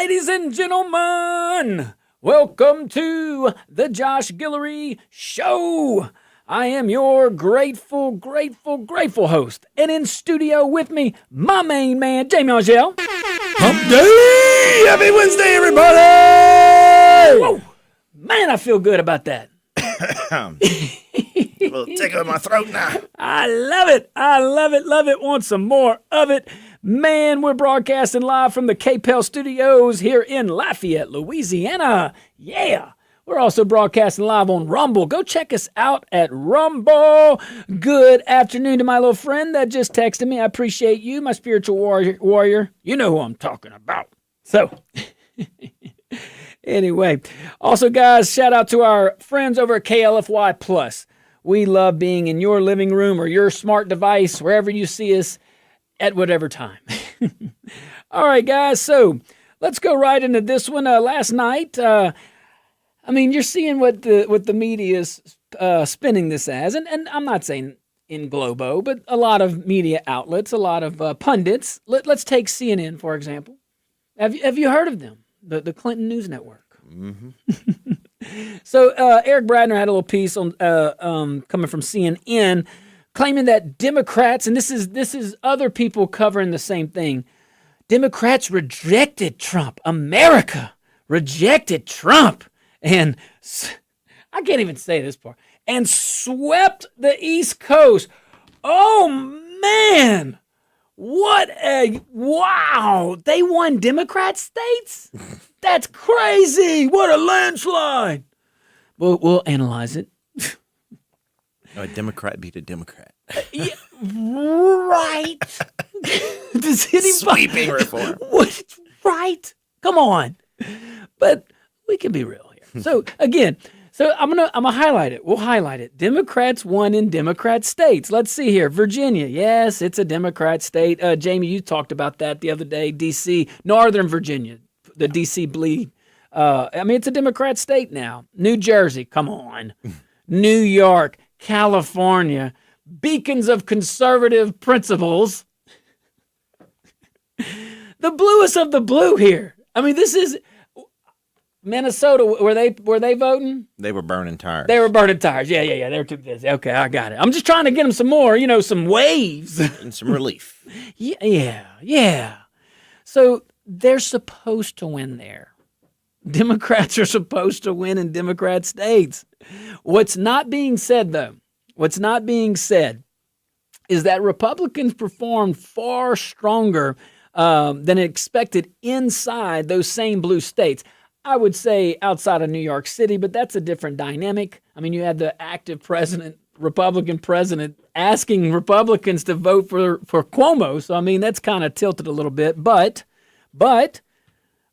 Ladies and gentlemen, welcome to the Josh Guillory Show. I am your grateful host. And in studio with me, my main man, Jamie Angel. Hump Day! Happy Wednesday, everybody! Whoa. Man, I feel good about that. A little tickle in my throat now. I love it. Love it. Want some more of it. Man, we're broadcasting live from the KPEL studios here in Lafayette, Louisiana. Yeah. We're also broadcasting live on Rumble. Go check us out at Rumble. Good afternoon to my little friend that just texted me. I appreciate you, my spiritual warrior. You know who I'm talking about. So, anyway. Also, guys, shout out to our friends over at KLFY Plus. We love being in your living room or your smart device, wherever you see us at whatever time. All right, guys, so let's go right into this one. Last night, you're seeing what the media is spinning this as, and I'm not saying in Globo, but a lot of media outlets, a lot of pundits. Let's take CNN, for example. Have you heard of them? The Clinton News Network. Mm-hmm. So Eric Bradner had a little piece on coming from CNN, claiming that Democrats, and this is other people covering the same thing, Democrats rejected Trump. America rejected Trump. And I can't even say this part. And swept the East Coast. Oh, man. Wow. They won Democrat states? That's crazy. What a landslide. We'll analyze it. A Democrat beat a Democrat. Yeah, right. Does anybody... Sweeping reform. What? Right. Come on. But we can be real here. So, again, I'm gonna highlight it. We'll highlight it. Democrats won in Democrat states. Let's see here. Virginia. Yes, it's a Democrat state. Jamie, you talked about that the other day. D.C., Northern Virginia, the D.C. bleed. It's a Democrat state now. New Jersey. Come on. New York. California. Beacons of conservative principles. The bluest of the blue here. This is Minnesota. Were they voting? They were burning tires. They were burning tires. Yeah. They were too busy. Okay, I got it. I'm just trying to get them some more, some waves. And some relief. Yeah. So they're supposed to win there. Democrats are supposed to win in Democrat states. What's not being said, though, is that Republicans performed far stronger than expected inside those same blue states. I would say outside of New York City, but that's a different dynamic. You had the active Republican president, asking Republicans to vote for Cuomo. So, that's kind of tilted a little bit. But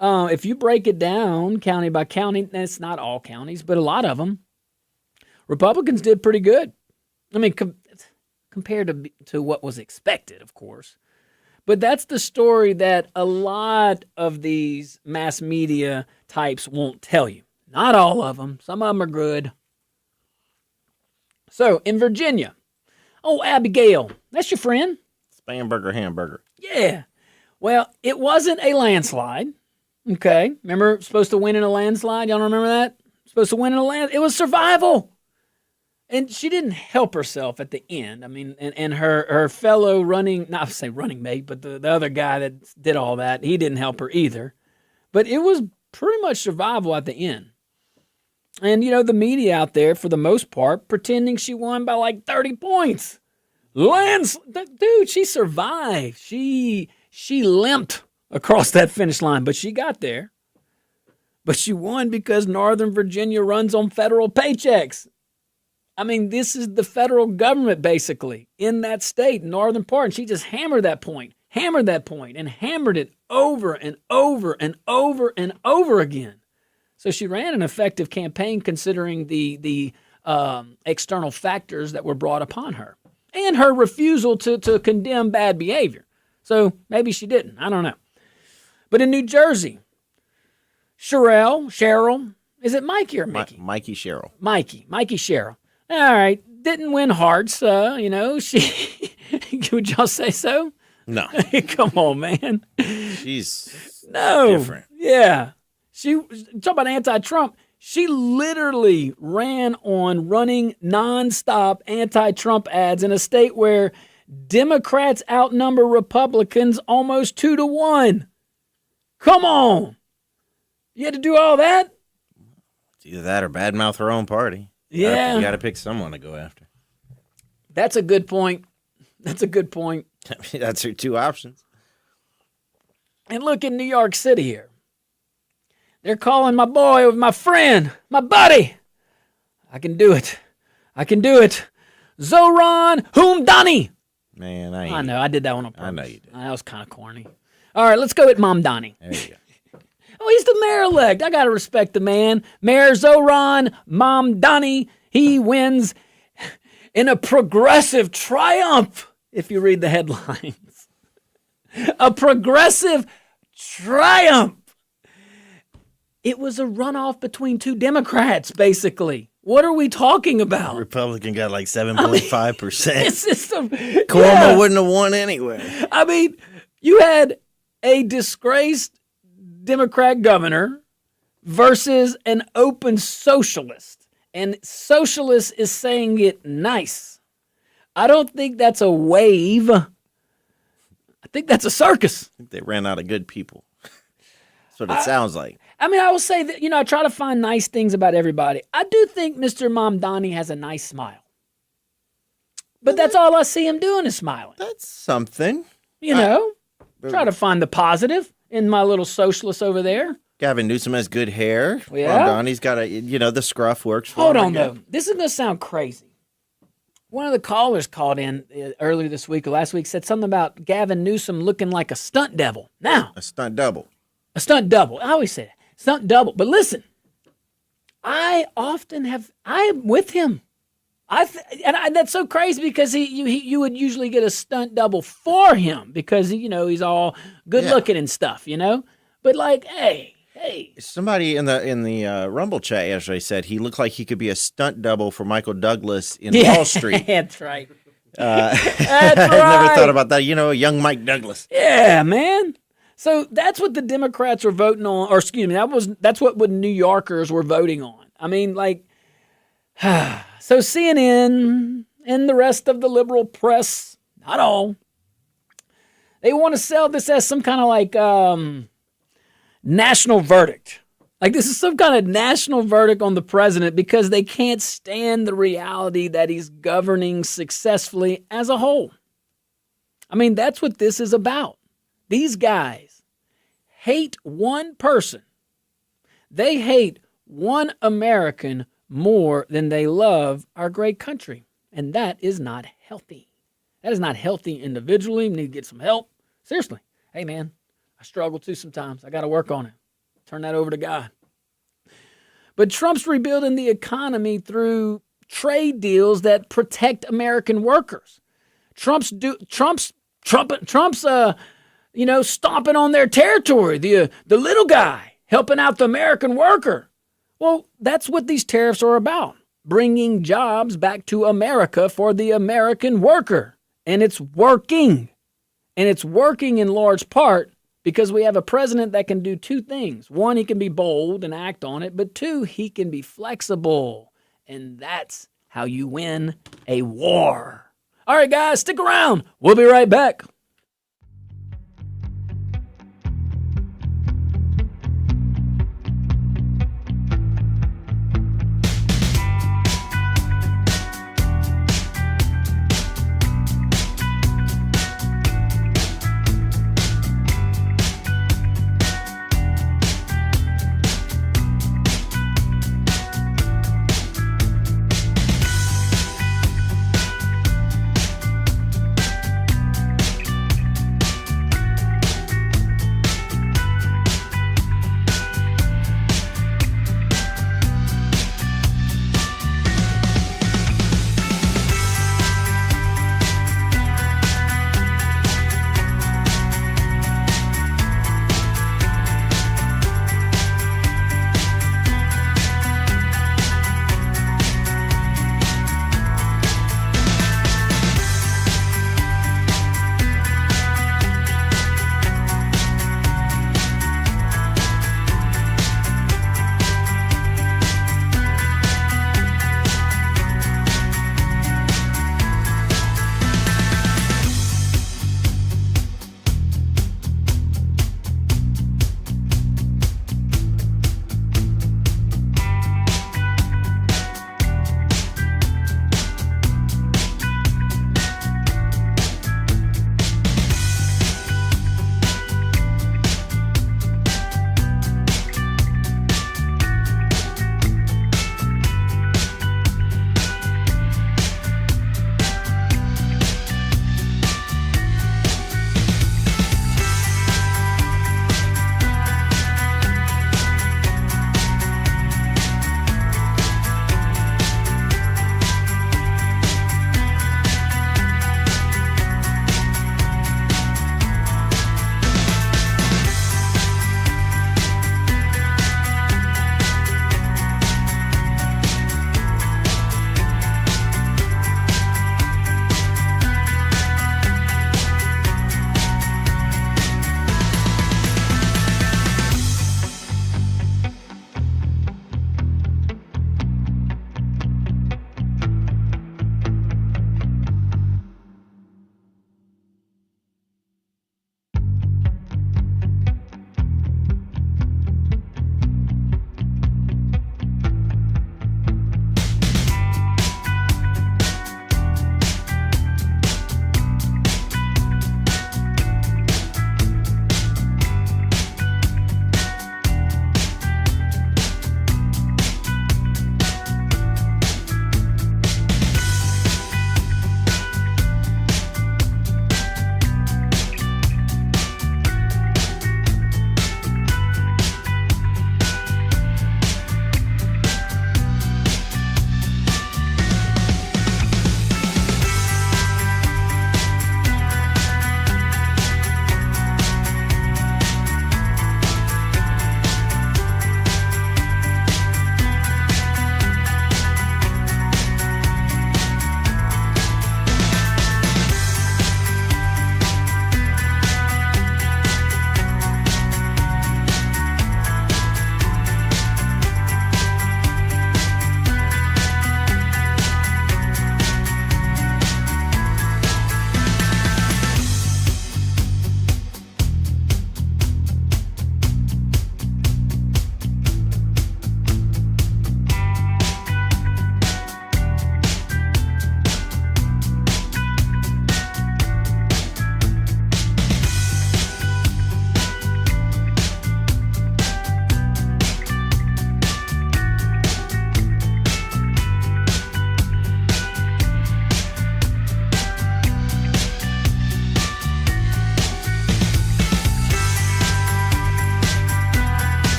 if you break it down county by county, and it's not all counties, but a lot of them, Republicans did pretty good. Compared to what was expected, of course. But that's the story that a lot of these mass media types won't tell you. Not all of them. Some of them are good. So, in Virginia, Abigail, that's your friend? Spamburger hamburger. Yeah. Well, it wasn't a landslide. Okay. Remember, supposed to win in a landslide? Y'all remember that? Supposed to win in a landslide. It was survival. And she didn't help herself at the end. And her fellow running mate, but the other guy that did all that, he didn't help her either. But it was pretty much survival at the end. And, the media out there, for the most part, pretending she won by like 30 points. Dude, she survived. She limped across that finish line, but she got there. But she won because Northern Virginia runs on federal paychecks. This is the federal government, basically, in that state, northern part. And she just hammered that point, and hammered it over and over and over and over again. So she ran an effective campaign considering the external factors that were brought upon her and her refusal to condemn bad behavior. So maybe she didn't. I don't know. But in New Jersey, Cheryl, is it Mikey or Mickey? Mikey Cheryl. Mikey Cheryl. All right, didn't win hearts, she, would y'all say so? No. Come on, man. She's different. Yeah. Talk about anti-Trump. She literally ran on running nonstop anti-Trump ads in a state where Democrats outnumber Republicans almost 2-1. Come on. You had to do all that? It's either that or badmouth her own party. Yeah. You got to pick someone to go after. That's a good point. That's a good point. That's her two options. And look in New York City here. They're calling my boy, my friend, my buddy. I can do it. I can do it. Zoran Mamdani. Man, I know. I did that one on purpose. I know you did. That was kind of corny. All right, let's go with Mamdani. There you go. Oh, he's the mayor-elect. I got to respect the man. Mayor Zoran Mamdani. He wins in a progressive triumph, if you read the headlines. A progressive triumph. It was a runoff between two Democrats, basically. What are we talking about? Republican got like 7.5%. It's just Cuomo wouldn't have won anyway. I mean, you had a disgraced Democrat governor versus an open socialist. And socialist is saying it nice. I don't think that's a wave. I think that's a circus. I think they ran out of good people. That's what it sounds like. I mean, I will say that, I try to find nice things about everybody. I do think Mr. Mamdani has a nice smile. But that's all I see him doing is smiling. That's something. Try to find the positive in my little socialist over there. Gavin Newsom has good hair. Yeah. Mamdani's got the scruff works for Hold him. on, though. This is going to sound crazy. One of the callers called in earlier this week or last week, said something about Gavin Newsom looking like a stunt devil. Now, A stunt double. a stunt double. I always say that. Stunt double. But listen, I'm with him. That's so crazy because you would usually get a stunt double for him because, he's all good looking and stuff, But like, hey. Somebody in the Rumble chat yesterday said he looked like he could be a stunt double for Michael Douglas in Wall Street. That's right. That's right. I never thought about that. Young Mike Douglas. Yeah, man. So that's what the Democrats were voting on, or excuse me, that's what New Yorkers were voting on. I mean, like, so CNN and the rest of the liberal press, not all, they want to sell this as some kind of like national verdict. Like this is some kind of national verdict on the president because they can't stand the reality that he's governing successfully as a whole. I mean, that's what this is about. These guys hate one person. They hate one American more than they love our great country. And that is not healthy. That is not healthy individually. You need to get some help. Seriously. Hey, man, I struggle too sometimes. I got to work on it. Turn that over to God. But Trump's rebuilding the economy through trade deals that protect American workers. Trump's stomping on their territory, the little guy, helping out the American worker. Well, that's what these tariffs are about, bringing jobs back to America for the American worker. And it's working. And it's working in large part because we have a president that can do two things. One, he can be bold and act on it, but two, he can be flexible. And that's how you win a war. All right, guys, stick around. We'll be right back.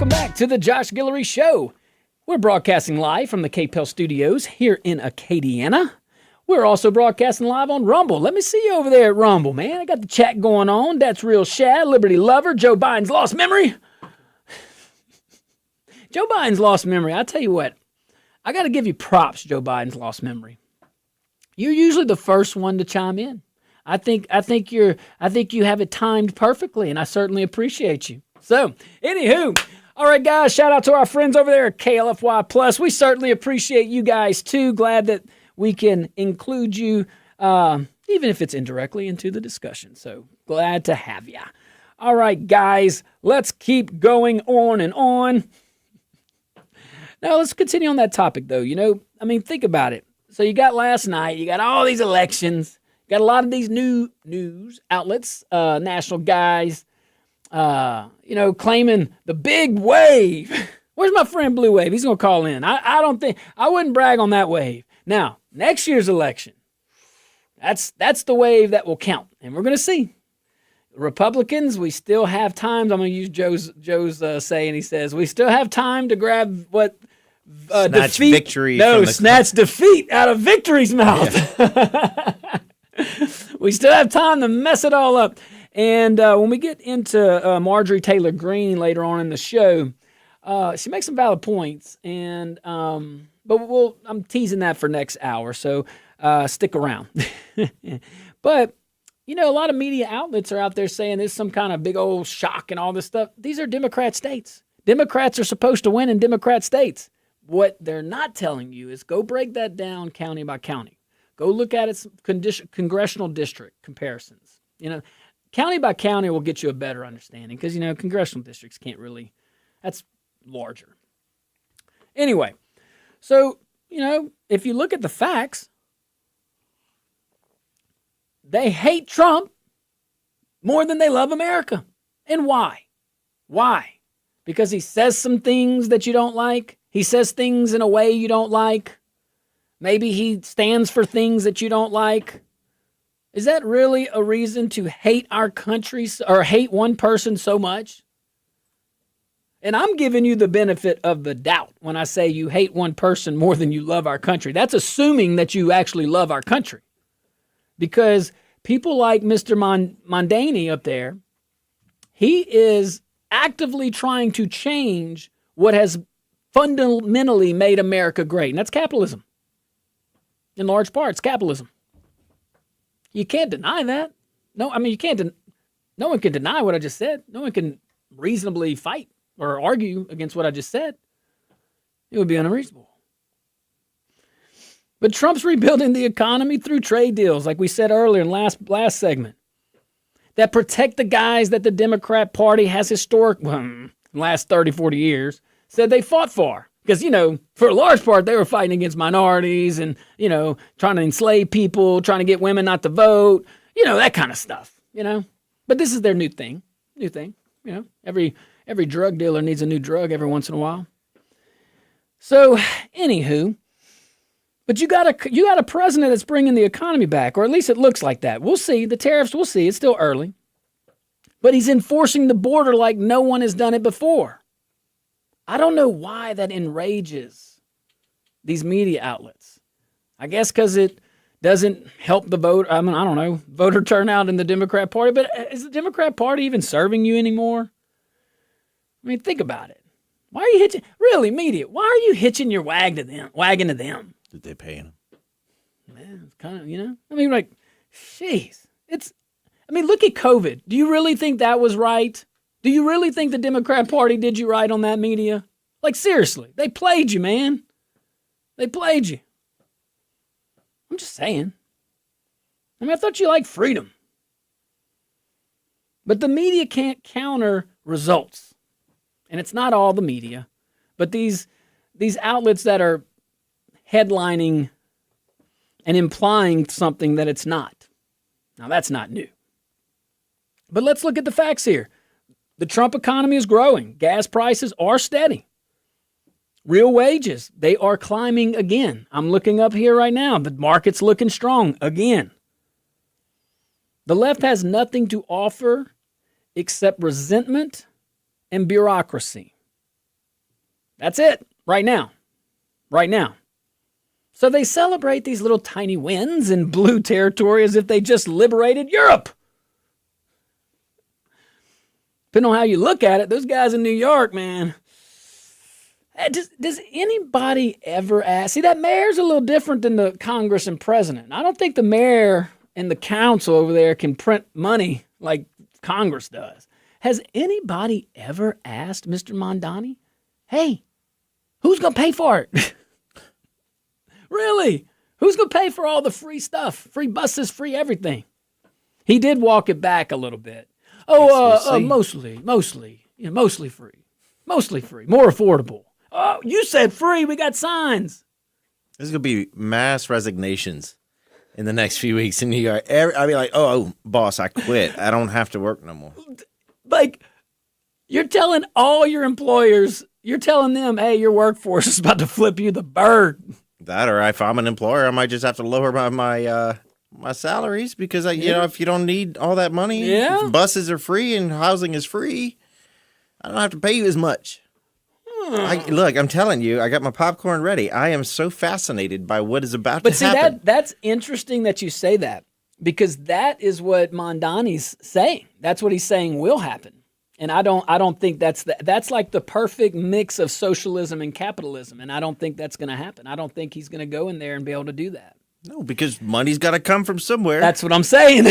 Welcome back to the Josh Guillory Show. We're broadcasting live from the KPEL studios here in Acadiana. We're also broadcasting live on Rumble. Let me see you over there at Rumble, man. I got the chat going on. That's Real Shad, Liberty Lover, Joe Biden's lost memory. Joe Biden's lost memory. I tell you what, I got to give you props, Joe Biden's lost memory. You're usually the first one to chime in. I think you have it timed perfectly, and I certainly appreciate you. So, anywho, all right, guys, shout out to our friends over there at KLFY Plus. We certainly appreciate you guys, too. Glad that we can include you, even if it's indirectly, into the discussion. So, glad to have you. All right, guys, let's keep going on and on. Now, let's continue on that topic, though. Think about it. So, you got last night, you got all these elections, you got a lot of these new news outlets, national guys, claiming the big wave. Where's my friend Blue Wave? He's going to call in. I wouldn't brag on that wave. Now, next year's election, that's the wave that will count. And we're going to see. Republicans, we still have time. I'm going to use Joe's saying. He says, we still have time to grab what snatch defeat. Victory. No, snatch defeat out of victory's mouth. Yeah. We still have time to mess it all up. And when we get into Marjorie Taylor Greene later on in the show, she makes some valid points, and but I'm teasing that for next hour, so stick around. But a lot of media outlets are out there saying there's some kind of big old shock and all this stuff. These are Democrat states. Democrats are supposed to win in Democrat states. What they're not telling you is go break that down county by county. Go look at its congressional district comparisons. County by county will get you a better understanding because, congressional districts can't really, that's larger. Anyway, so, if you look at the facts, they hate Trump more than they love America. And why? Why? Because he says some things that you don't like. He says things in a way you don't like. Maybe he stands for things that you don't like. Is that really a reason to hate our country or hate one person so much? And I'm giving you the benefit of the doubt when I say you hate one person more than you love our country. That's assuming that you actually love our country. Because people like Mr. Mamdani up there, he is actively trying to change what has fundamentally made America great. And that's capitalism. In large part, it's capitalism. You can't deny that. No, you can't. No one can deny what I just said. No one can reasonably fight or argue against what I just said. It would be unreasonable. But Trump's rebuilding the economy through trade deals, like we said earlier in last segment, that protect the guys that the Democrat Party has last 30, 40 years, said they fought for. Because, for a large part, they were fighting against minorities and, trying to enslave people, trying to get women not to vote, that kind of stuff, But this is their new thing, Every drug dealer needs a new drug every once in a while. So, anywho, but you got a president that's bringing the economy back, or at least it looks like that. We'll see. The tariffs, we'll see. It's still early. But he's enforcing the border like no one has done it before. I don't know why that enrages these media outlets. I guess because it doesn't help the vote. I don't know, voter turnout in the Democrat Party. But is the Democrat Party even serving you anymore? Think about it. Why are you hitching? Really, media, why are you hitching your wagon to them? Did they pay him? Man, it's kind of, jeez. Look at COVID. Do you really think that was right? Do you really think the Democrat Party did you right on that media? Seriously, they played you, man. They played you. I'm just saying. I thought you liked freedom. But the media can't counter results. And it's not all the media, but these outlets that are headlining and implying something that it's not. Now, that's not new. But let's look at the facts here. The Trump economy is growing. Gas prices are steady. Real wages, they are climbing again. I'm looking up here right now. The market's looking strong again. The left has nothing to offer except resentment and bureaucracy. That's it. Right now. Right now. So they celebrate these little tiny wins in blue territory as if they just liberated Europe. Depending on how you look at it, those guys in New York, man. Does anybody ever ask? See, that mayor's a little different than the Congress and president. I don't think the mayor and the council over there can print money like Congress does. Has anybody ever asked Mr. Mamdani, hey, who's going to pay for it? Really? Who's going to pay for all the free stuff? Free buses, free everything. He did walk it back a little bit. Mostly free. Mostly free. More affordable. Oh, you said free. We got signs. There's going to be mass resignations in the next few weeks in New York. I'll be like, oh, boss, I quit. I don't have to work no more. Like, you're telling all your employers, you're telling them, hey, your workforce is about to flip you the bird. That, or if I'm an employer, I might just have to lower my salaries because, if you don't need all that money, if buses are free and housing is free, I don't have to pay you as much. Look, I'm telling you, I got my popcorn ready. I am so fascinated by what is about to happen. But see, that's interesting that you say that because that is what Mamdani's saying. That's what he's saying will happen. And I don't think that's like the perfect mix of socialism and capitalism. And I don't think that's going to happen. I don't think he's going to go in there and be able to do that. No, because money's got to come from somewhere. That's what I'm saying.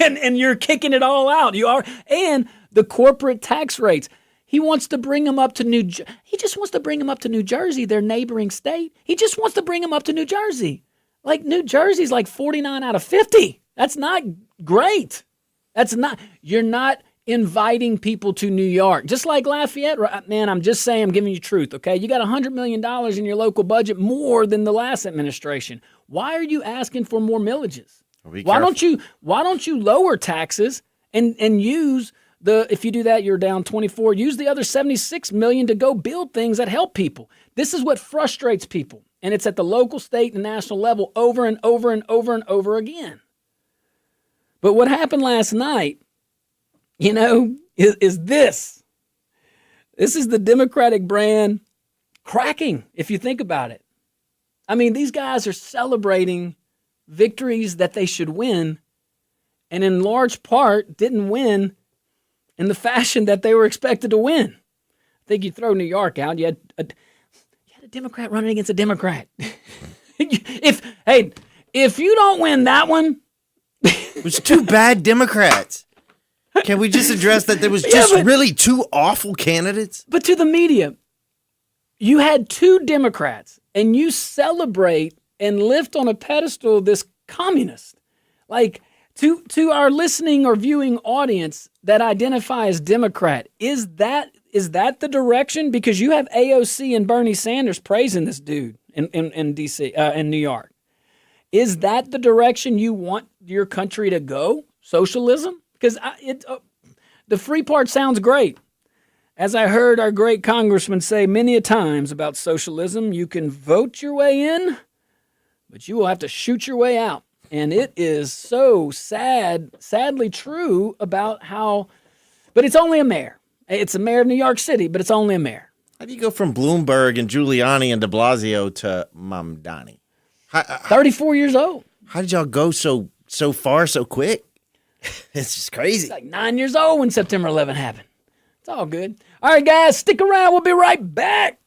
and you're kicking it all out. You are. And the corporate tax rates. He wants to bring them up to He just wants to bring them up to New Jersey, their neighboring state. He just wants to bring them up to New Jersey. Like New Jersey's like 49 out of 50. That's not great. You're not inviting people to New York. Just like Lafayette, man, I'm just saying, I'm giving you truth, okay? You got $100 million in your local budget, more than the last administration. Why are you asking for more millages? Why don't you lower taxes and use if you do that, you're down 24. Use the other 76 million to go build things that help people. This is what frustrates people. And it's at the local, state, and national level over and over and over and over again. But what happened last night, is this. This is the Democratic brand cracking, if you think about it. I mean, these guys are celebrating victories that they should win, and in large part didn't win in the fashion that they were expected to win. I think you throw New York out, you had a Democrat running against a Democrat. If you don't win that one, it was two bad Democrats. Can we just address that there was really two awful candidates? But to the media, you had two Democrats, and you celebrate and lift on a pedestal this communist. Like, to our listening or viewing audience that identify as Democrat, is that the direction? Because you have AOC and Bernie Sanders praising this dude in D.C. In New York. Is that the direction you want your country to go? Socialism? Because the free part sounds great. As I heard our great congressman say many a times about socialism, you can vote your way in, but you will have to shoot your way out. And it is so sadly true about how, but it's only a mayor. It's a mayor of New York City, but it's only a mayor. How do you go from Bloomberg and Giuliani and de Blasio to Mamdani? 34 years old. How did y'all go so far so quick? It's just crazy. It's like 9 years old when September 11 happened. It's all good. All right, guys, stick around. We'll be right back.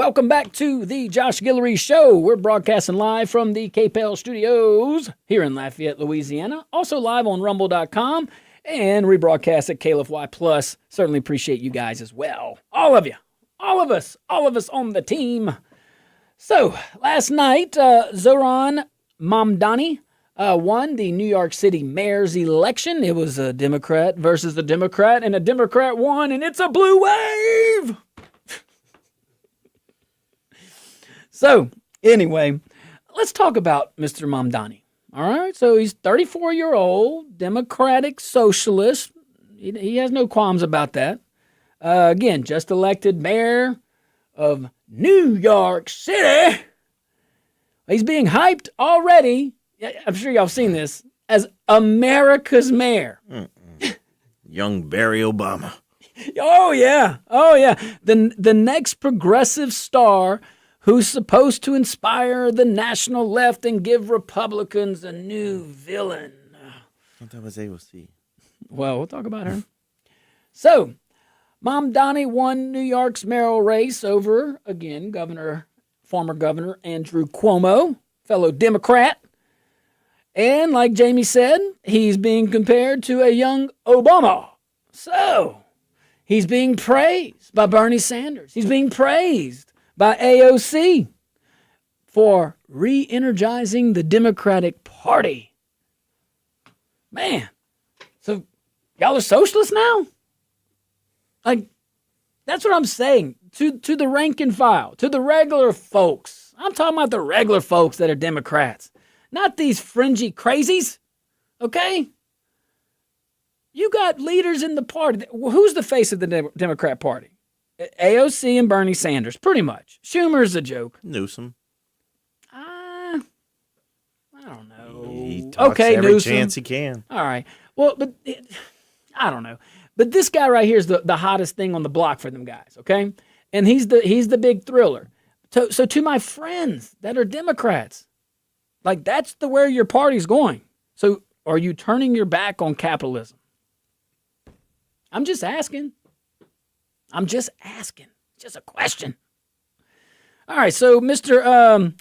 welcome back to the Josh Guillory Show. We're broadcasting live from the KPEL studios here in Lafayette, Louisiana. Also live on rumble.com and rebroadcast at KLFY+. Certainly appreciate you guys as well. All of you, all of us on the team. So, last night, Zoran Mamdani won the New York City mayor's election. It was a Democrat versus a Democrat, and a Democrat won, and it's a blue wave! So, anyway, let's talk about Mr. Mamdani. All right, so he's 34-year-old, Democratic socialist. He has no qualms about that. Again, just elected mayor of New York City. He's being hyped already, I'm sure y'all have seen this, as America's mayor. Young Barry Obama. Oh, yeah. The next progressive star who's supposed to inspire the national left and give Republicans a new villain. I thought that was AOC. Well, we'll talk about her. So, Mamdani won New York's mayoral race over, again, former Governor Andrew Cuomo, fellow Democrat. And like Jamie said, he's being compared to a young Obama. So, he's being praised by Bernie Sanders. He's being praised by AOC for re-energizing the Democratic Party. Man, so y'all are socialists now? Like, that's what I'm saying to the rank and file, to the regular folks. I'm talking about the regular folks that are Democrats, not these fringy crazies, okay? You got leaders in the party. Who's the face of the Democrat Party? AOC and Bernie Sanders, pretty much. Schumer's a joke. Newsom. I don't know. He talks every Newsom. Chance he can. All right. Well, but I don't know. But this guy right here is the hottest thing on the block for them guys, okay? And he's the big thriller. So to my friends that are Democrats, like that's where your party's going. So are you turning your back on capitalism? I'm just asking. Just a question. All right, so Mr.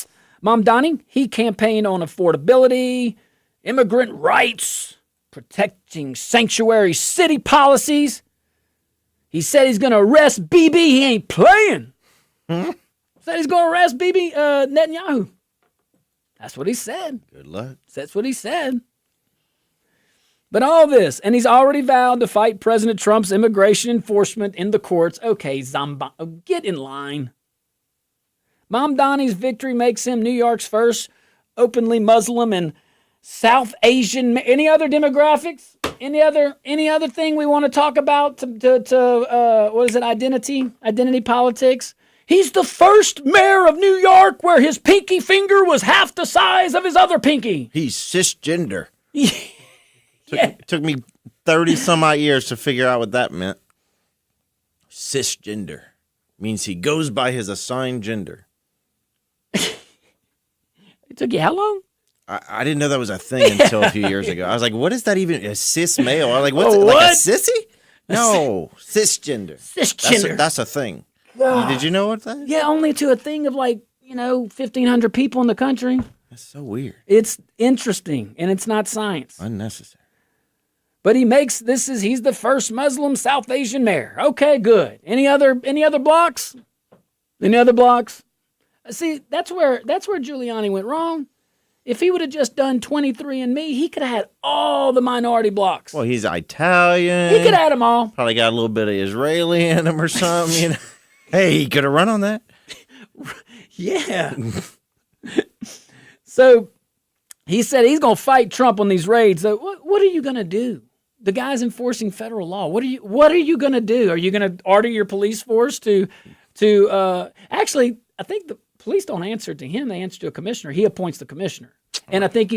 Mamdani, he campaigned on affordability, immigrant rights, protecting sanctuary city policies. He said he's going to arrest Bibi. He ain't playing. Said he's going to arrest Bibi Netanyahu. That's what he said. Good luck. That's what he said. But all this, and he's already vowed to fight President Trump's immigration enforcement in the courts. Okay, get in line. Mamdani's victory makes him New York's first openly Muslim and South Asian. Any other demographics? Any other thing we want to talk about to what is it? Identity politics. He's the first mayor of New York where his pinky finger was half the size of his other pinky. He's cisgender. Took me 30 some odd years to figure out what that meant. Cisgender means he goes by his assigned gender. It took you how long? I didn't know that was a thing until a few years ago. I was like, what is that even? A cis male? I was like, what's it? Like a sissy? No, cisgender. Cisgender. That's a thing. Did you know what that is? Yeah, only to a thing of 1,500 people in the country. That's so weird. It's interesting, and it's not science. Unnecessary. But he's the first Muslim South Asian mayor. Okay, good. Any other blocks? Any other blocks? See, that's where Giuliani went wrong. If he would have just done 23andMe, he could have had all the minority blocks. Well, he's Italian. He could have had them all. Probably got a little bit of Israeli in him or something. Hey, he could have run on that. Yeah. So he said he's going to fight Trump on these raids. So what are you going to do? The guy's enforcing federal law. What are you going to do? Are you going to order your police force to actually, I think the police don't answer to him. They answer to a commissioner. He appoints the commissioner. And I think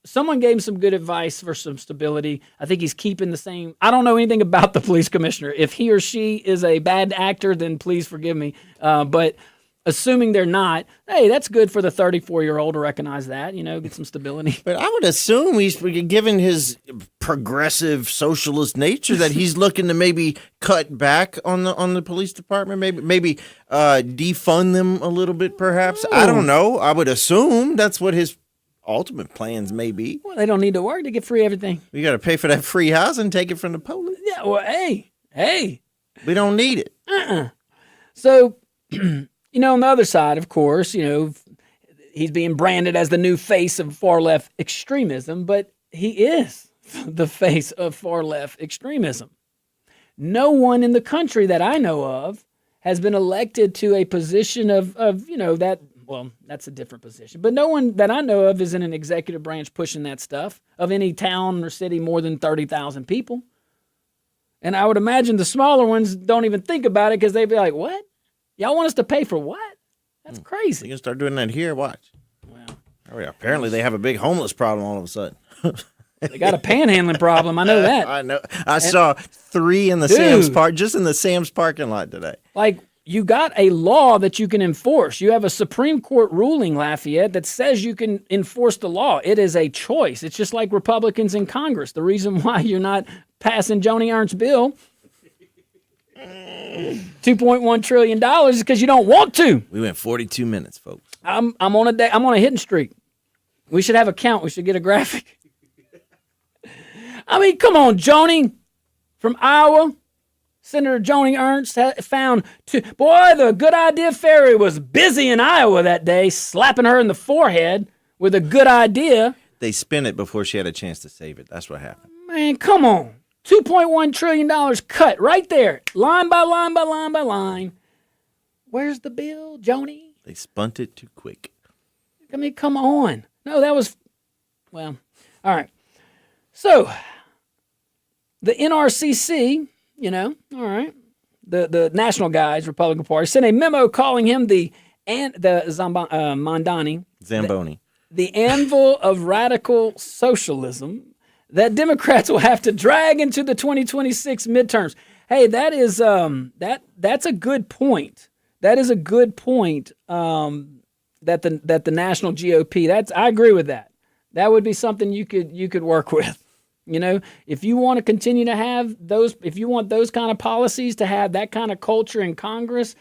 someone gave him some good advice for some stability. I think he's keeping the same. I don't know anything about the police commissioner. If he or she is a bad actor, then please forgive me. But assuming they're not, hey, that's good for the 34-year-old to recognize that, get some stability. But I would assume he's given his progressive socialist nature that he's looking to maybe cut back on the police department, maybe defund them a little bit, perhaps. I don't know. I would assume that's what his ultimate plans may be. Well, they don't need to work to get free everything. We got to pay for that free housing, take it from the police. Yeah, well, hey. We don't need it. So, on the other side, of course, he's being branded as the new face of far-left extremism, but he is the face of far-left extremism. No one in the country that I know of has been elected to a position of that. Well, that's a different position. But no one that I know of is in an executive branch pushing that stuff of any town or city more than 30,000 people. And I would imagine the smaller ones don't even think about it because they'd be like, what? Y'all want us to pay for what? That's crazy. You can start doing that here. Watch. Well, apparently they have a big homeless problem all of a sudden. They got a panhandling problem. I know that. I know. I saw 3 in the Sam's Park, just in the Sam's parking lot today. Like, you got a law that you can enforce. You have a Supreme Court ruling, Lafayette, that says you can enforce the law. It is a choice. It's just like Republicans in Congress. The reason why you're not passing Joni Ernst's bill, $2.1 trillion, is because you don't want to. We went 42 minutes, folks. I'm on a hitting streak. We should have a count. We should get a graphic. I mean, come on, Joni from Iowa. Senator Joni Ernst found boy, the Good Idea Fairy was busy in Iowa that day, slapping her in the forehead with a good idea. They spent it before she had a chance to save it. That's what happened. Man, come on. $2.1 trillion cut right there, line by line by line by line. Where's the bill, Joni? They spent it too quick. I mean, come on. No, that was, well, all right. So, the NRCC, all right, the national guys, Republican Party, sent a memo calling him the Mamdani. Zamboni. The anvil of radical socialism that Democrats will have to drag into the 2026 midterms. Hey, that is that's a good point. That is a good point. That the national GOP. I agree with that. That would be something you could work with. If you want to continue to have those, if you want those kind of policies to have that kind of culture in Congress,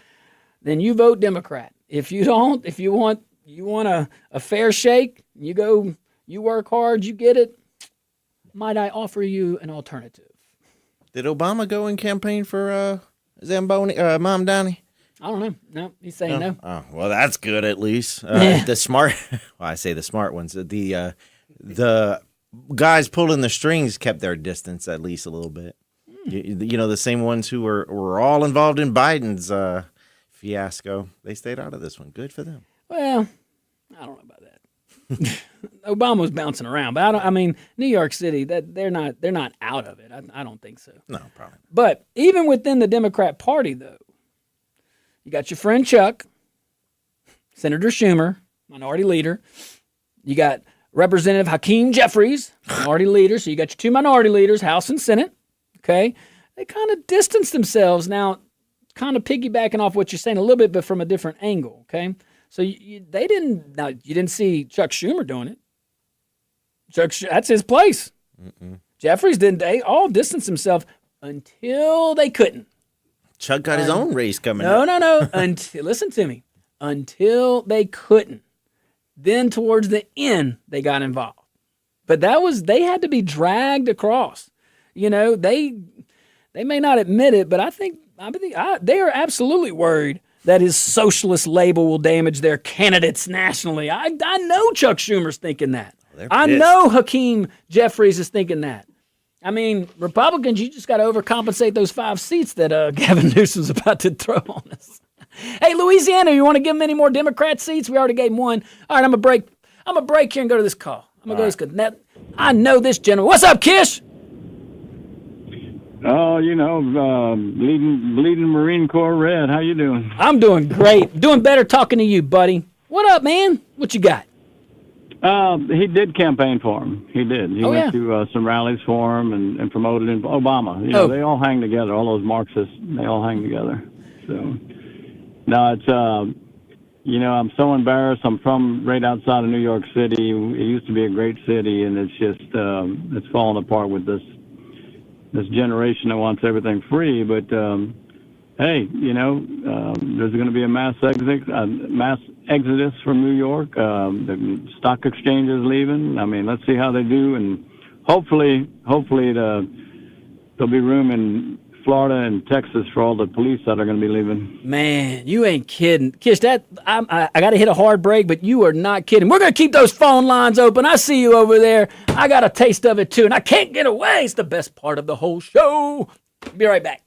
then you vote Democrat. If you don't, if you want a fair shake, you work hard, you get it. Might I offer you an alternative? Did Obama go and campaign for Zamboni, Mamdani? I don't know. No, he's saying no. Oh, well, that's good at least. The smart, well, I say the smart ones. The guys pulling the strings kept their distance at least a little bit. The same ones who were all involved in Biden's fiasco. They stayed out of this one. Good for them. Well, I don't know about that. Obama was bouncing around, but New York City, that they're not out of it. I don't think so. No, probably. But even within the Democrat Party, though, you got your friend Chuck, Senator Schumer, minority leader. You got Representative Hakeem Jeffries, minority leader. So you got your 2 minority leaders, House and Senate. Okay, they kind of distanced themselves now, kind of piggybacking off what you're saying a little bit, but from a different angle. Okay, so you didn't see Chuck Schumer doing it. That's his place. Jeffries didn't. They all distanced themselves until they couldn't. Chuck got his own race coming up. No. Listen to me. Until they couldn't. Then towards the end, they got involved. But they had to be dragged across. They may not admit it, but I think they are absolutely worried that his socialist label will damage their candidates nationally. I know Chuck Schumer's thinking that. I know Hakeem Jeffries is thinking that. Republicans, you just got to overcompensate those 5 seats that Gavin Newsom's about to throw on us. Hey, Louisiana, you want to give them any more Democrat seats? We already gave them 1. All right, I'm going to break here and go to this call. I know this gentleman. What's up, Kish? Oh, bleeding Marine Corps red. How you doing? I'm doing great. Doing better talking to you, buddy. What up, man? What you got? He did campaign for him. He did. He went to some rallies for him and promoted him. Obama. They all hang together. All those Marxists, they all hang together. So, no, it's I'm so embarrassed. I'm from right outside of New York City. It used to be a great city, and it's just it's falling apart with this generation that wants everything free. But hey, there's going to be a mass exodus from New York. The stock exchange is leaving. I mean, let's see how they do, and hopefully there'll be room in Florida and Texas for all the police that are going to be leaving. Man, you ain't kidding. Kish, I got to hit a hard break, but you are not kidding. We're going to keep those phone lines open. I see you over there. I got a taste of it, too, and I can't get away. It's the best part of the whole show. Be right back.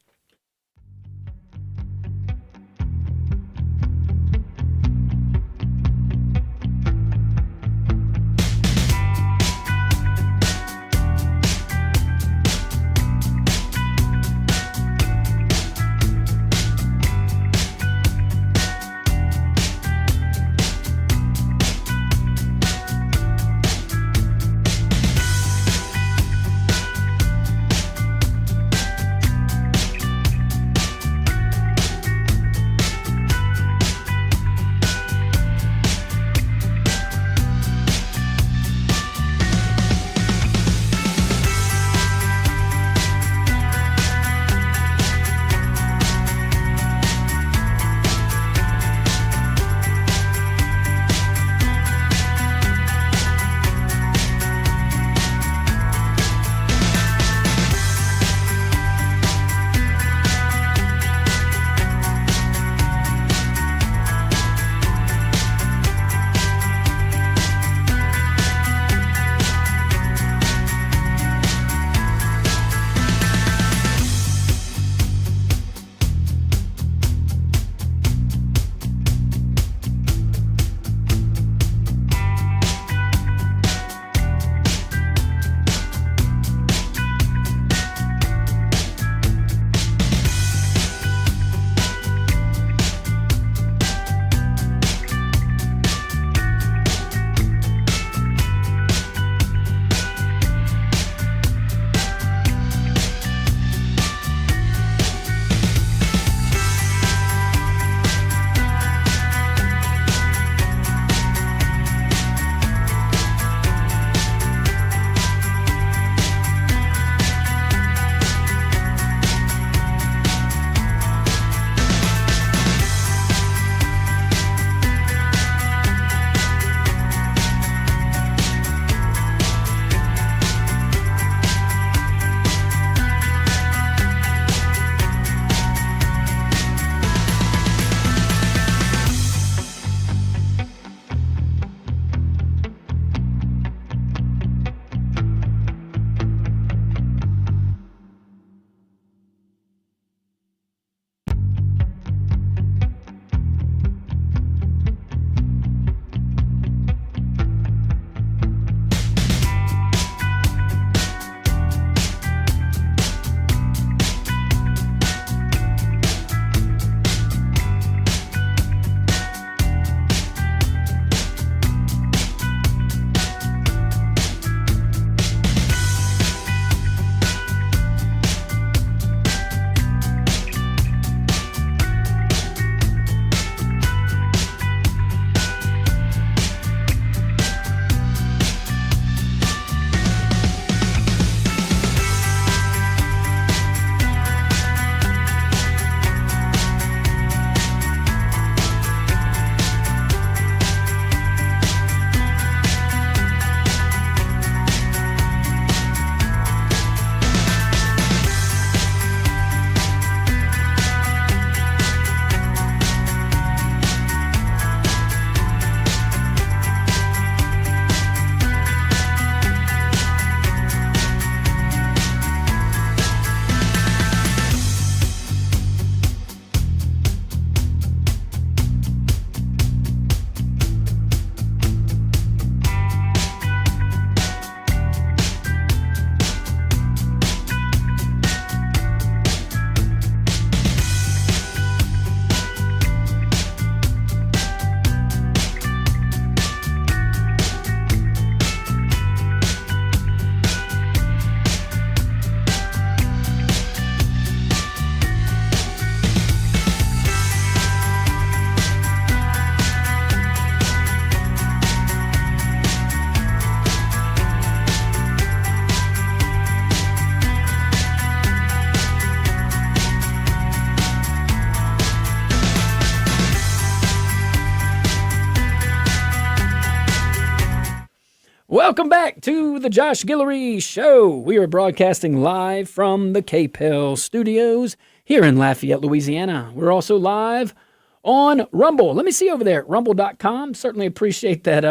Welcome back to the Josh Guillory Show. We are broadcasting live from the KPEL studios here in Lafayette, Louisiana. We're also live on Rumble. Let me see over there at rumble.com. Certainly appreciate that.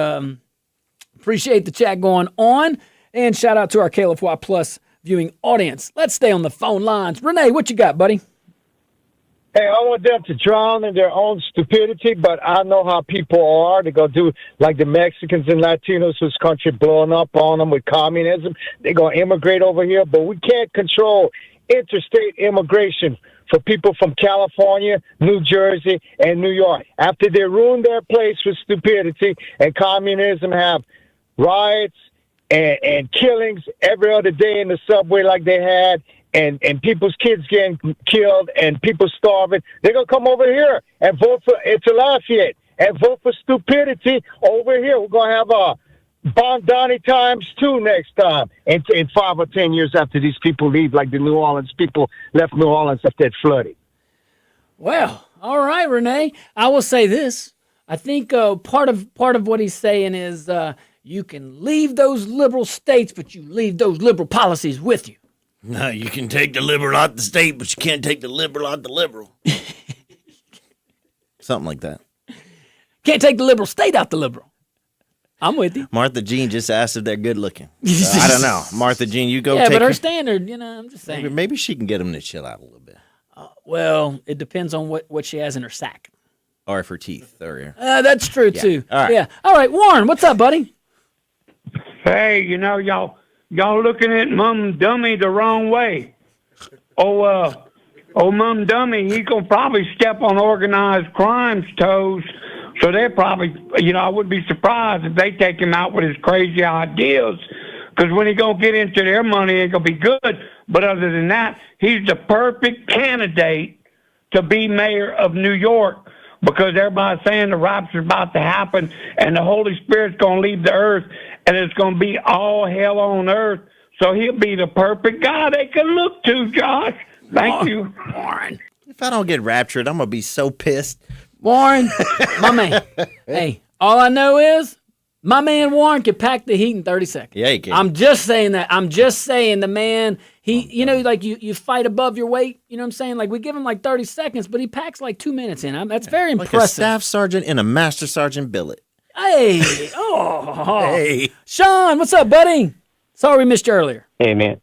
Appreciate the chat going on. And shout out to our KLFY Plus viewing audience. Let's stay on the phone lines. Renee, what you got, buddy? Hey, I want them to drown in their own stupidity, but I know how people are. They're going to do like the Mexicans and Latinos whose country blowing up on them with communism. They're going to immigrate over here, but we can't control interstate immigration for people from California, New Jersey, and New York. After they ruin their place with stupidity and communism, have riots and killings every other day in the subway like they had, and people's kids getting killed and people starving, they're going to come over here and vote for Lafayette and vote for stupidity over here. We're going to have a Mamdani ×2 next time in 5 or 10 years after these people leave, like the New Orleans people left New Orleans after that flooding. Well, all right, Renee. I will say this. I think part of what he's saying is you can leave those liberal states, but you leave those liberal policies with you. No, you can take the liberal out the state, but you can't take the liberal out the liberal. Something like that. Can't take the liberal state out the liberal. I'm with you. Martha Jean just asked if they're good looking. I don't know. Martha Jean, you go take Yeah, but her standard, I'm just saying. Maybe she can get them to chill out a little bit. Well, it depends on what she has in her sack. Or if her teeth. That's true, too. All right. Yeah. All right, Warren, what's up, buddy? Hey, y'all looking at Mamdani the wrong way. Mamdani, he's going to probably step on organized crime's toes. So they're probably, I wouldn't be surprised if they take him out with his crazy ideas. Because when he going to get into their money, it ain't going to be good. But other than that, he's the perfect candidate to be mayor of New York. Because everybody's saying the rapture's about to happen and the Holy Spirit's going to leave the earth and it's going to be all hell on earth. So he'll be the perfect guy they can look to, Josh. Thank you. Warren. If I don't get raptured, I'm going to be so pissed. Warren, my man. Hey, all I know is my man Warren can pack the heat in 30 seconds. Yeah, he can. I'm just saying that. I'm just saying the man, like you fight above your weight. You know what I'm saying? Like we give him like 30 seconds, but he packs like 2 minutes in. That's very impressive. Like a staff sergeant and a master sergeant billet. Hey, Hey. Sean, what's up, buddy? Sorry we missed you earlier. Hey, man.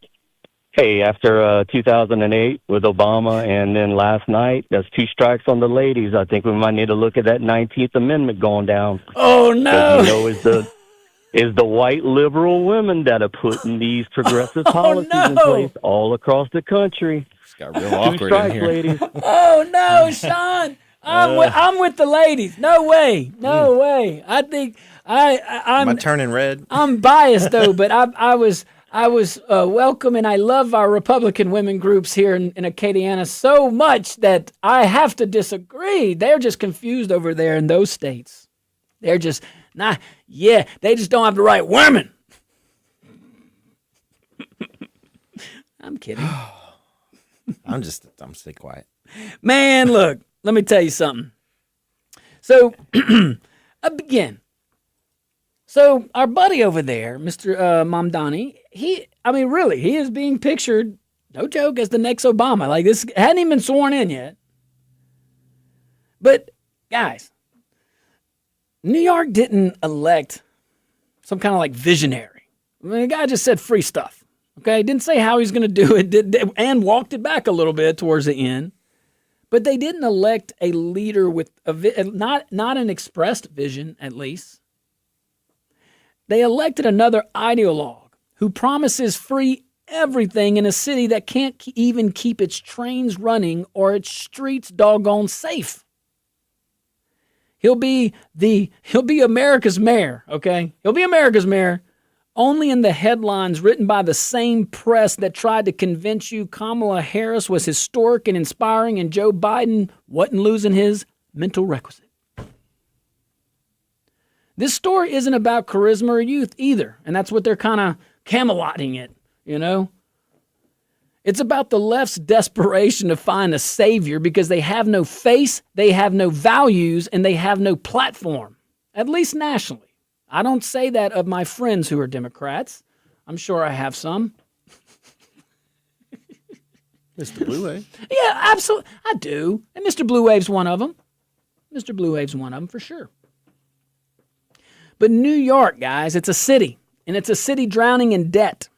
Hey, after 2008 with Obama and then last night, that's 2 strikes on the ladies. I think we might need to look at that 19th Amendment going down. Oh, no. It's the white liberal women that are putting these progressive policies in place all across the country. It's got real awkward 2 strikes, in here. ladies. Oh, no, Sean. I'm with the ladies. No way. No way. I think I'm Am I turning red? I'm biased though, but I was welcome, and I love our Republican women groups here in Acadiana so much that I have to disagree. They're just confused over there in those states. They're just they just don't have the right women. I'm kidding. I'm stay quiet. Man, look, let me tell you something. So, again, so our buddy over there, Mr. Mamdani, he is being pictured, no joke, as the next Obama. Like, this hadn't even been sworn in yet. But, guys, New York didn't elect some kind of like visionary. I mean, the guy just said free stuff. Okay, didn't say how he's going to do it, and walked it back a little bit towards the end. But they didn't elect a leader with not an expressed vision, at least. They elected another ideologue who promises free everything in a city that can't even keep its trains running or its streets doggone safe. He'll be America's mayor, okay? He'll be America's mayor only in the headlines written by the same press that tried to convince you Kamala Harris was historic and inspiring and Joe Biden wasn't losing his mental requisite. This story isn't about charisma or youth either, and that's what they're kind of camelotting it, you know? It's about the left's desperation to find a savior because they have no face, they have no values, and they have no platform, at least nationally. I don't say that of my friends who are Democrats. I'm sure I have some. Mr. Blue Wave. Yeah, absolutely. I do. And Mr. Blue Wave's one of them. Mr. Blue Wave's one of them for sure. But New York, guys, it's a city. And it's a city drowning in debt.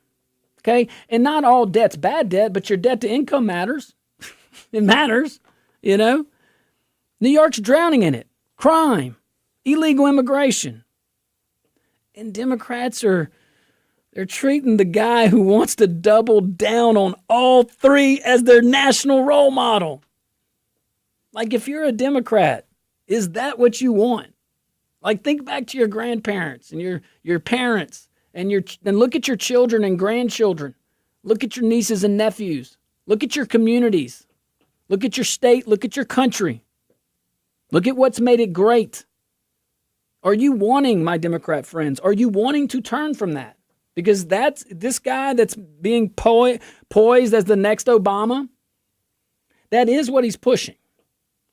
Okay? And not all debt's bad debt, but your debt to income matters. It matters, you know? New York's drowning in it. Crime, illegal immigration. And Democrats they're treating the guy who wants to double down on all three as their national role model. Like, if you're a Democrat, is that what you want? Like, think back to your grandparents and your parents and look at your children and grandchildren. Look at your nieces and nephews. Look at your communities. Look at your state. Look at your country. Look at what's made it great. Are you wanting, my Democrat friends, are you wanting to turn from that? Because that's this guy that's being poised as the next Obama. That is what he's pushing.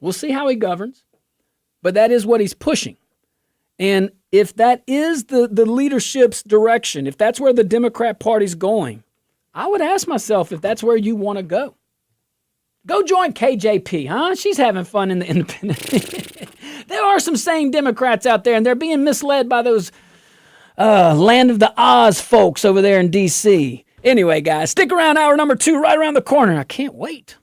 We'll see how he governs, but that is what he's pushing. And if that is the leadership's direction, if that's where the Democrat Party's going, I would ask myself if that's where you want to go. Go join KJP, huh? She's having fun in the independent. There are some sane Democrats out there, and they're being misled by those Land of the Oz folks over there in D.C. Anyway, guys, stick around. Hour number 2 right around the corner. I can't wait.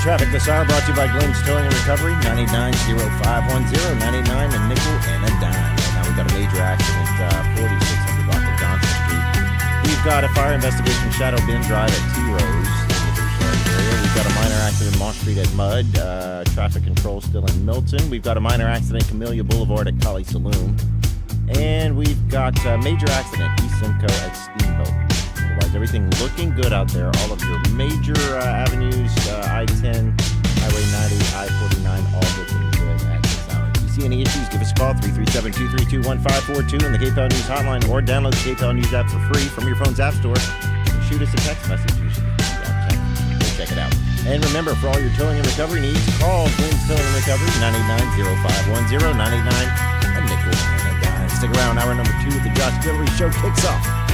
Traffic this hour brought to you by Glenn's Towing and Recovery, 990510, 99 a nickel and a dime. Right now we've got a major accident, 4600 block of Johnson Street. We've got a fire investigation, Shadow Bend Drive at T-Rose. We've got a minor accident, Moss Street at Mudd. Traffic control still in Milton. We've got a minor accident, Camellia Boulevard at Collie Saloon. And we've got a major accident, East Simcoe at Steamboat. Otherwise, everything looking good out there. All of your major avenues, I-10, Highway 90, I-49, all looking good at this hour. If you see any issues, give us a call, 337-232-1542 in the KPEL News hotline, or download the KPEL News app for free from your phone's app store and shoot us a text message. Check it out. And remember, for all your towing and recovery needs, call Glenn's Towing and Recovery, 990510, 99 a nickel and a dime. Stick around. Hour number 2 of the Josh Guillory Show kicks off.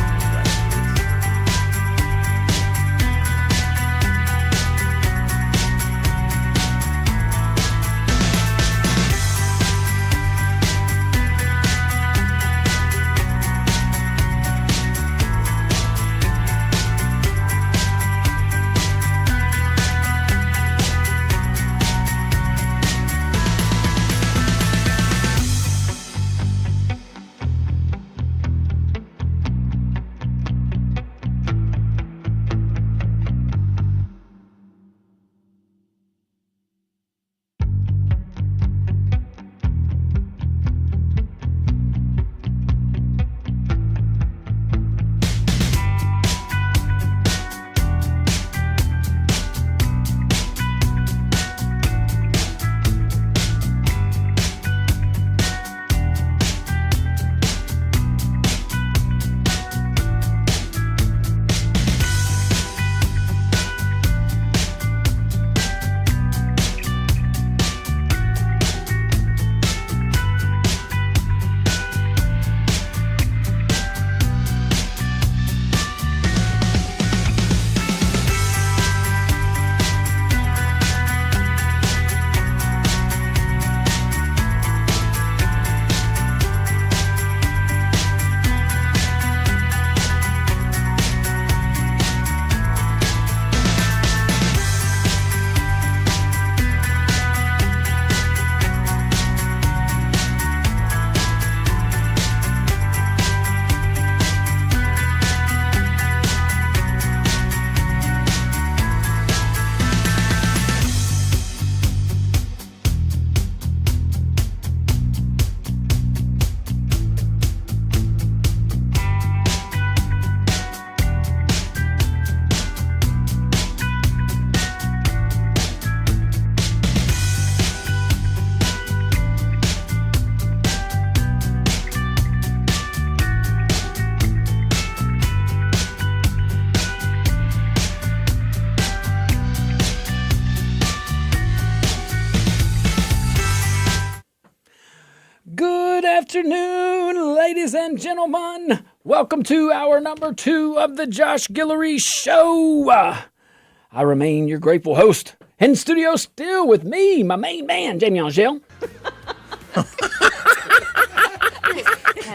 Afternoon, ladies and gentlemen. Welcome to hour number 2 of the Josh Guillory Show. I remain your grateful host. In studio still with me, my main man, Jamie Angel.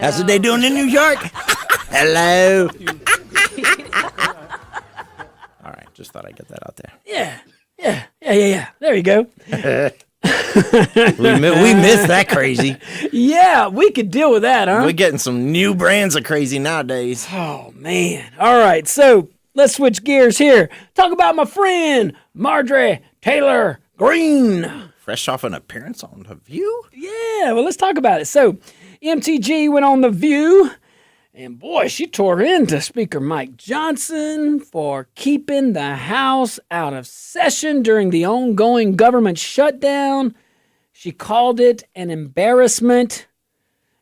That's what they doing in New York. Hello. All right, just thought I'd get that out there. Yeah. There you go. we missed that crazy. Yeah, we could deal with that, huh? We're getting some new brands of crazy nowadays. Oh, man. All right, so let's switch gears here. Talk about my friend, Marjorie Taylor Greene. Fresh off an appearance on The View? Yeah, well, let's talk about it. So, MTG went on The View, and boy, she tore into Speaker Mike Johnson for keeping the House out of session during the ongoing government shutdown. She called it an embarrassment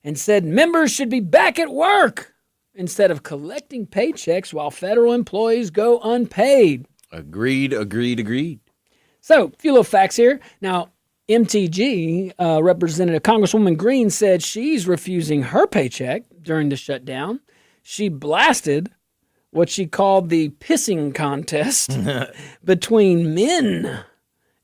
and said members should be back at work instead of collecting paychecks while federal employees go unpaid. Agreed. So, a few little facts here. Now, MTG Representative Congresswoman Greene said she's refusing her paycheck during the shutdown. She blasted what she called the pissing contest between men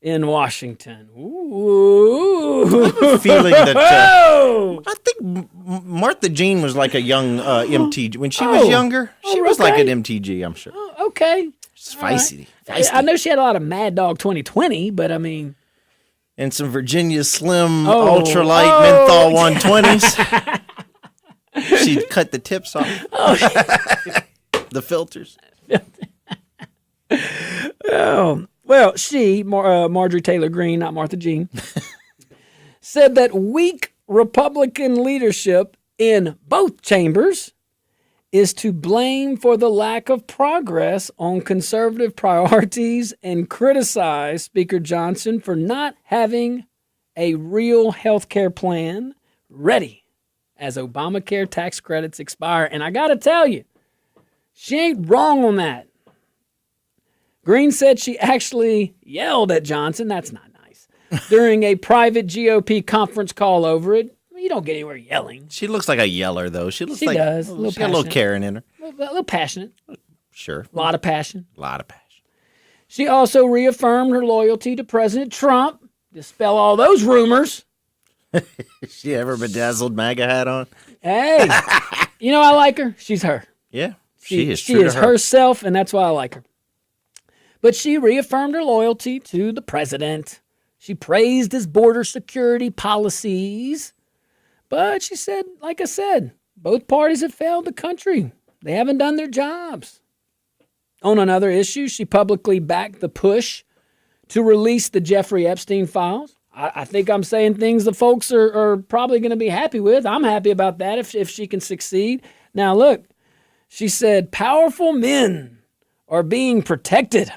in Washington. Ooh. I have a feeling that I think Martha Jean was like a young MTG. When she was younger, she was like an MTG, I'm sure. Oh, okay. It's feisty. Right. Feisty. I know she had a lot of Mad Dog 2020, but I mean. And some Virginia Slim ultralight menthol 120s. She'd cut the tips off. The filters. Oh, well, Marjorie Taylor Greene, not Martha Jean, said that weak Republican leadership in both chambers is to blame for the lack of progress on conservative priorities and criticize Speaker Johnson for not having a real health care plan ready as Obamacare tax credits expire. And I got to tell you, she ain't wrong on that. Greene said she actually yelled at Johnson. That's not nice. During a private GOP conference call over it. You don't get anywhere yelling. She looks like a yeller, though. She looks like does. She got a little Karen in her. A little passionate. Sure. A lot of passion. A lot of passion. She also reaffirmed her loyalty to President Trump. Dispel all those rumors. She ever bedazzled MAGA hat on? Hey, I like her. She's her. Yeah. She is herself, and that's why I like her. But she reaffirmed her loyalty to the president. She praised his border security policies. But she said, like I said, both parties have failed the country. They haven't done their jobs. On another issue, she publicly backed the push to release the Jeffrey Epstein files. I think I'm saying things the folks are probably going to be happy with. I'm happy about that if she can succeed. Now, look, she said powerful men are being protected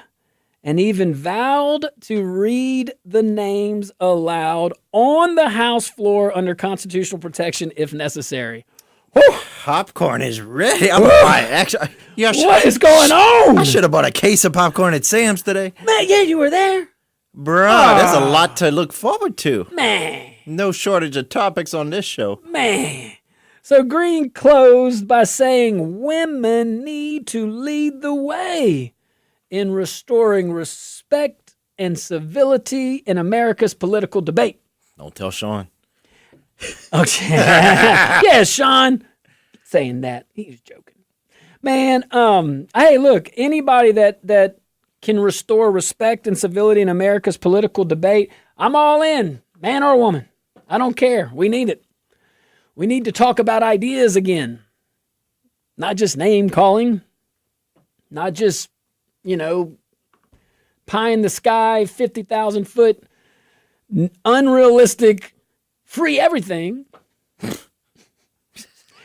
and even vowed to read the names aloud on the House floor under constitutional protection if necessary. Whew. Popcorn is ready. I'm actually, what is going on? I should have bought a case of popcorn at Sam's today. Man, yeah, you were there. Bruh, that's a lot to look forward to. Man. No shortage of topics on this show. Man. So Greene closed by saying women need to lead the way in restoring respect and civility in America's political debate. Don't tell Sean. Okay. Yeah, Sean. Saying that. He's joking. Man, hey, look, anybody that can restore respect and civility in America's political debate, I'm all in, man or woman. I don't care. We need it. We need to talk about ideas again. Not just name calling. Not just pie in the sky, 50,000 foot, unrealistic, free everything.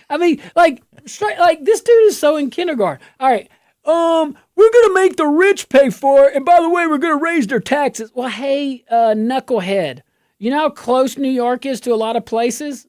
I mean, this dude is so in kindergarten. All right, we're going to make the rich pay for it, and by the way, we're going to raise their taxes. Well, hey, knucklehead, you know how close New York is to a lot of places?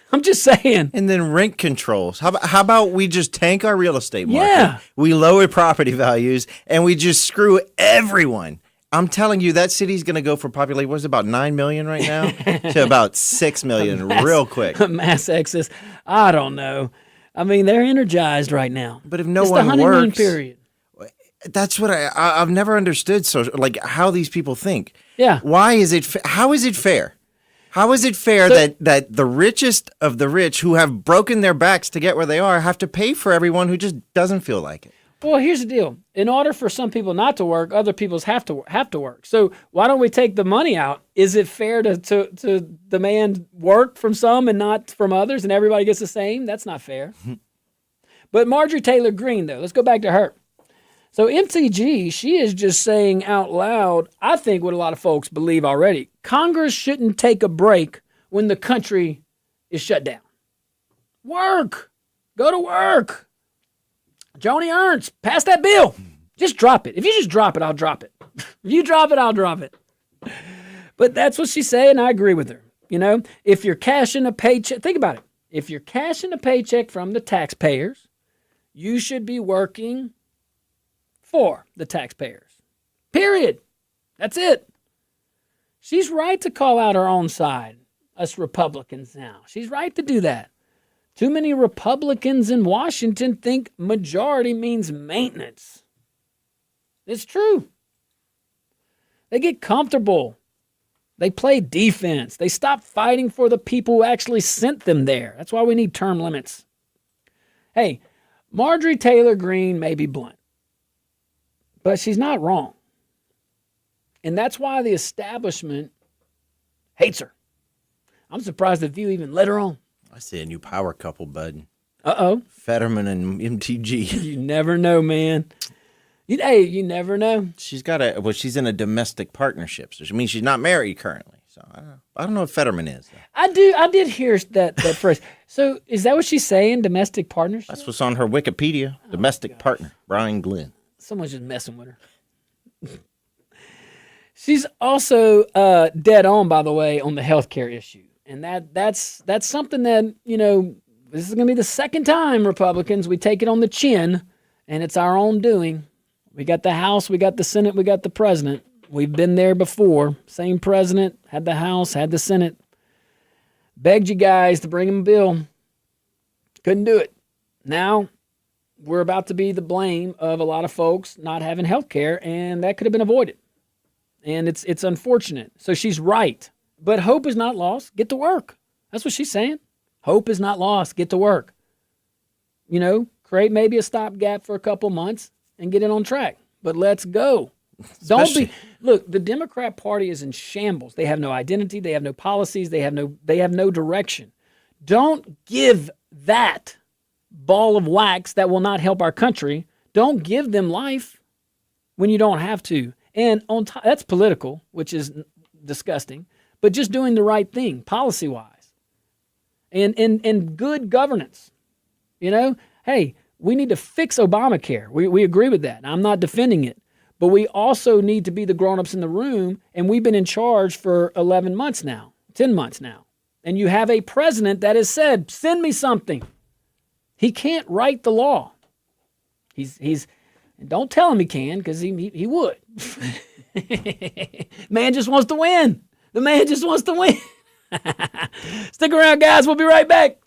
I'm just saying. And then rent controls. How about we just tank our real estate market? Yeah. We lower property values, and we just screw everyone. I'm telling you, that city's going to go from population, what is it, about 9 million right now, to about 6 million real quick. Mass exodus. I don't know. I mean, they're energized right now. But if no it's one the honeymoon works, period. That's what I've never understood. So, how these people think. Yeah. Why is it? How is it fair? How is it fair that the richest of the rich who have broken their backs to get where they are have to pay for everyone who just doesn't feel like it? Well, here's the deal. In order for some people not to work, other people have to work. So why don't we take the money out? Is it fair to demand work from some and not from others, and everybody gets the same? That's not fair. But Marjorie Taylor Greene, though, let's go back to her. So MTG, she is just saying out loud, I think what a lot of folks believe already, Congress shouldn't take a break when the country is shut down. Work. Go to work. Joni Ernst, pass that bill. Just drop it. If you just drop it, I'll drop it. If you drop it, I'll drop it. But that's what she's saying. I agree with her. If you're cashing a paycheck, think about it. If you're cashing a paycheck from the taxpayers, you should be working for the taxpayers. Period. That's it. She's right to call out her own side, us Republicans now. She's right to do that. Too many Republicans in Washington think majority means maintenance. It's true. They get comfortable. They play defense. They stop fighting for the people who actually sent them there. That's why we need term limits. Hey, Marjorie Taylor Greene may be blunt. But she's not wrong. And that's why the establishment hates her. I'm surprised the View even let her on. I see a new power couple, bud. Uh-oh. Fetterman and MTG. You never know, man. You never know. She's in a domestic partnership. So she means she's not married currently. So I don't know if Fetterman is. I did hear that phrase. So is that what she's saying, domestic partnership? That's what's on her Wikipedia. Domestic partner, Brian Glenn. Someone's just messing with her. She's also dead on, by the way, on the healthcare issue. And that's something that, this is going to be the second time, Republicans, we take it on the chin, and it's our own doing. We got the House, we got the Senate, we got the president. We've been there before. Same president, had the House, had the Senate. Begged you guys to bring him a bill. Couldn't do it. Now, we're about to be the blame of a lot of folks not having health care, and that could have been avoided. And it's unfortunate. So she's right. But hope is not lost. Get to work. That's what she's saying. Hope is not lost. Get to work. Create maybe a stopgap for a couple months and get it on track. But let's go. Look, the Democrat Party is in shambles. They have no identity. They have no policies. They have no direction. Don't give that ball of wax that will not help our country. Don't give them life when you don't have to. And on top, that's political, which is disgusting, but just doing the right thing policy-wise and good governance. Hey, we need to fix Obamacare. We agree with that. I'm not defending it. But we also need to be the grown-ups in the room, and we've been in charge for 11 months now, 10 months now. And you have a president that has said, send me something. He can't write the law. He's don't tell him he can, because he would. Man just wants to win. The man just wants to win. Stick around, guys. We'll be right back.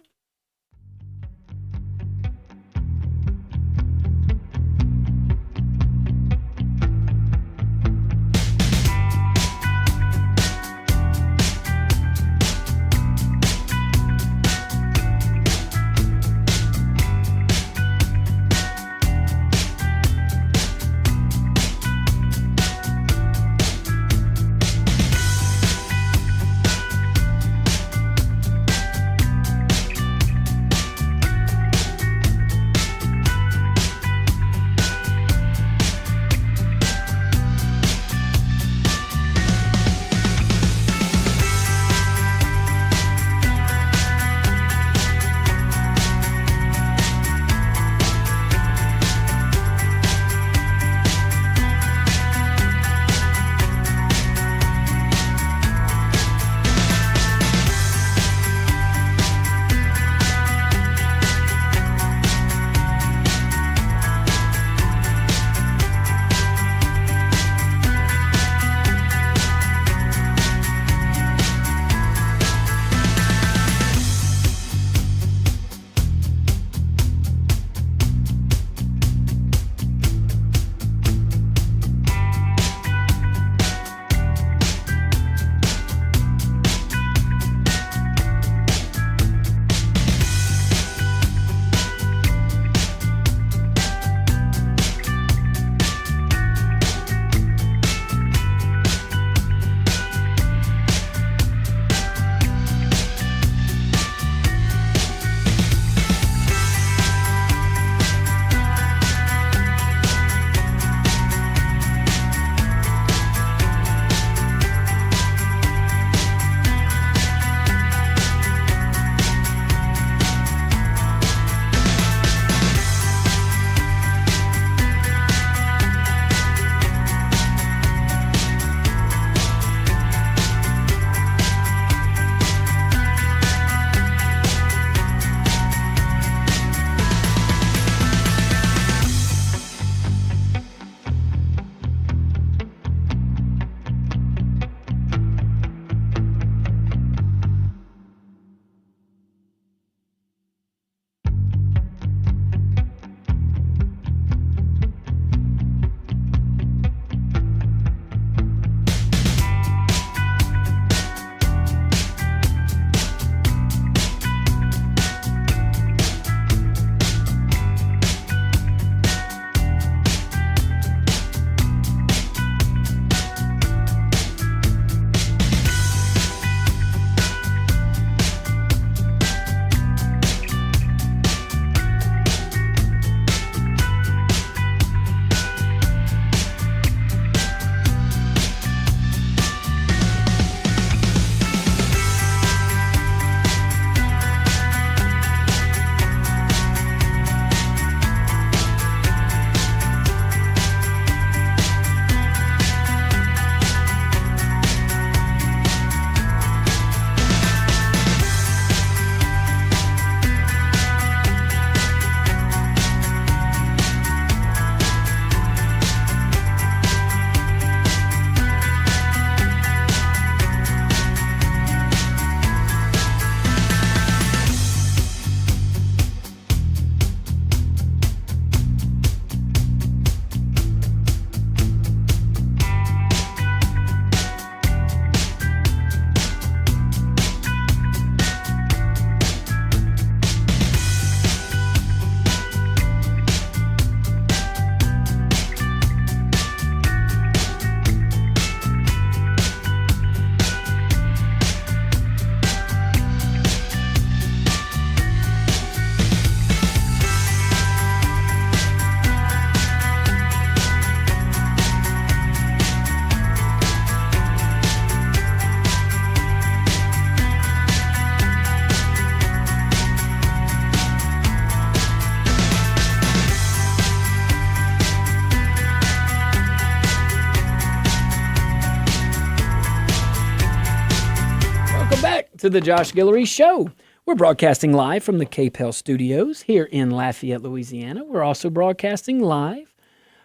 to the Josh Guillory Show. We're broadcasting live from the KPEL studios here in Lafayette, Louisiana. We're also broadcasting live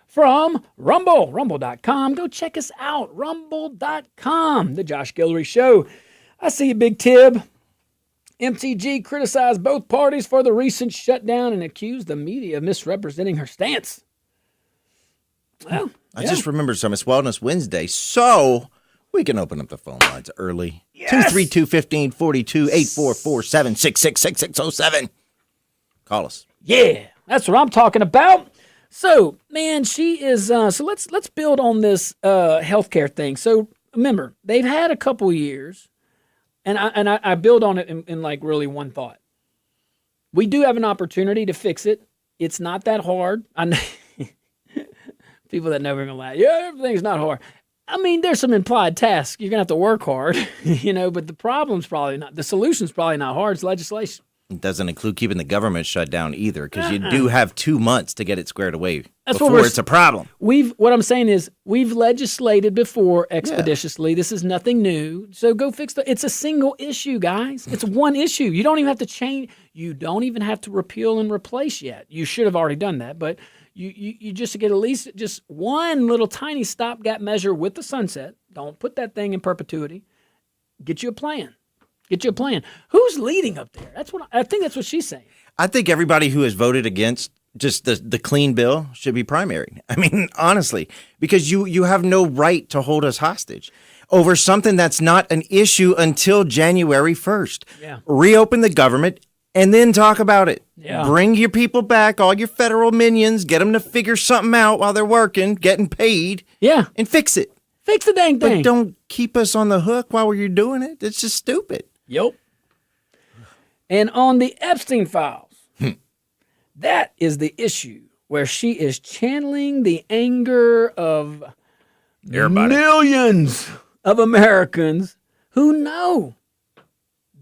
from Rumble, rumble.com. Go check us out, rumble.com, the Josh Guillory Show. I see you, Big Tib. MTG criticized both parties for the recent shutdown and accused the media of misrepresenting her stance. Well, I just remembered some. It's Wellness Wednesday, so we can open up the phone lines early. Yes! 232-1542, 844-766-6607. Call us. Yeah, that's what I'm talking about. So, man, she is. So let's build on this healthcare thing. So remember, they've had a couple years, and I build on it in like really one thought. We do have an opportunity to fix it. It's not that hard. I know people that never gonna laugh. Yeah, everything's not hard. I mean, there's some implied tasks. You're gonna have to work hard, but the problem's probably not. The solution's probably not hard. It's legislation. It doesn't include keeping the government shut down either, because you do have 2 months to get it squared away before it's a problem. What I'm saying is we've legislated before expeditiously. Yeah. This is nothing new. So go fix it's a single issue, guys. It's one issue. You don't even have to change. You don't even have to repeal and replace yet. You should have already done that, but you just get at least just one little tiny stopgap measure with the sunset. Don't put that thing in perpetuity. Get you a plan. Who's leading up there? I think that's what she's saying. I think everybody who has voted against just the clean bill should be primaried. I mean, honestly, because you have no right to hold us hostage over something that's not an issue until January 1st. Yeah. Reopen the government and then talk about it. Yeah. Bring your people back, all your federal minions, get them to figure something out while they're working, getting paid. Yeah. And fix it. Fix the dang thing. But don't keep us on the hook while you're doing it. It's just stupid. Yep. And on the Epstein files, that is the issue where she is channeling the anger of millions of Americans who know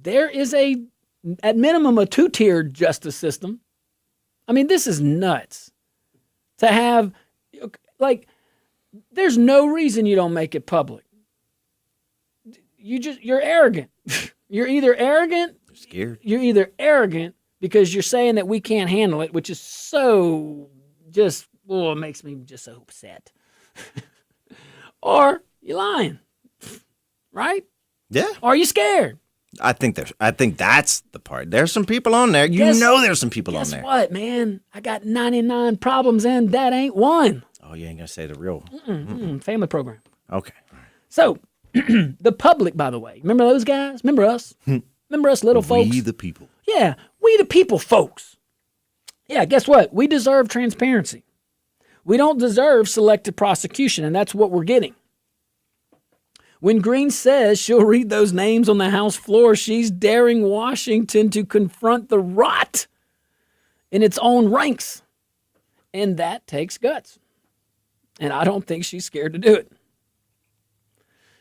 there is at minimum, a 2-tiered justice system. I mean, this is nuts. To have, there's no reason you don't make it public. You're arrogant. You're either arrogant. Scared. You're either arrogant because you're saying that we can't handle it, which is so it makes me just so upset. Or you're lying, right? Yeah. Or are you scared? I think that's the part. There's some people on there. There's some people on there. Guess what, man? I got 99 problems and that ain't one. Oh, you ain't gonna say the real family program. Okay. So. The public, by the way. Remember those guys? Remember us? Remember us little folks? We the people. Yeah, we the people folks. Yeah, guess what? We deserve transparency. We don't deserve selective prosecution, and that's what we're getting. When Green says she'll read those names on the House floor, she's daring Washington to confront the rot in its own ranks. And that takes guts. And I don't think she's scared to do it.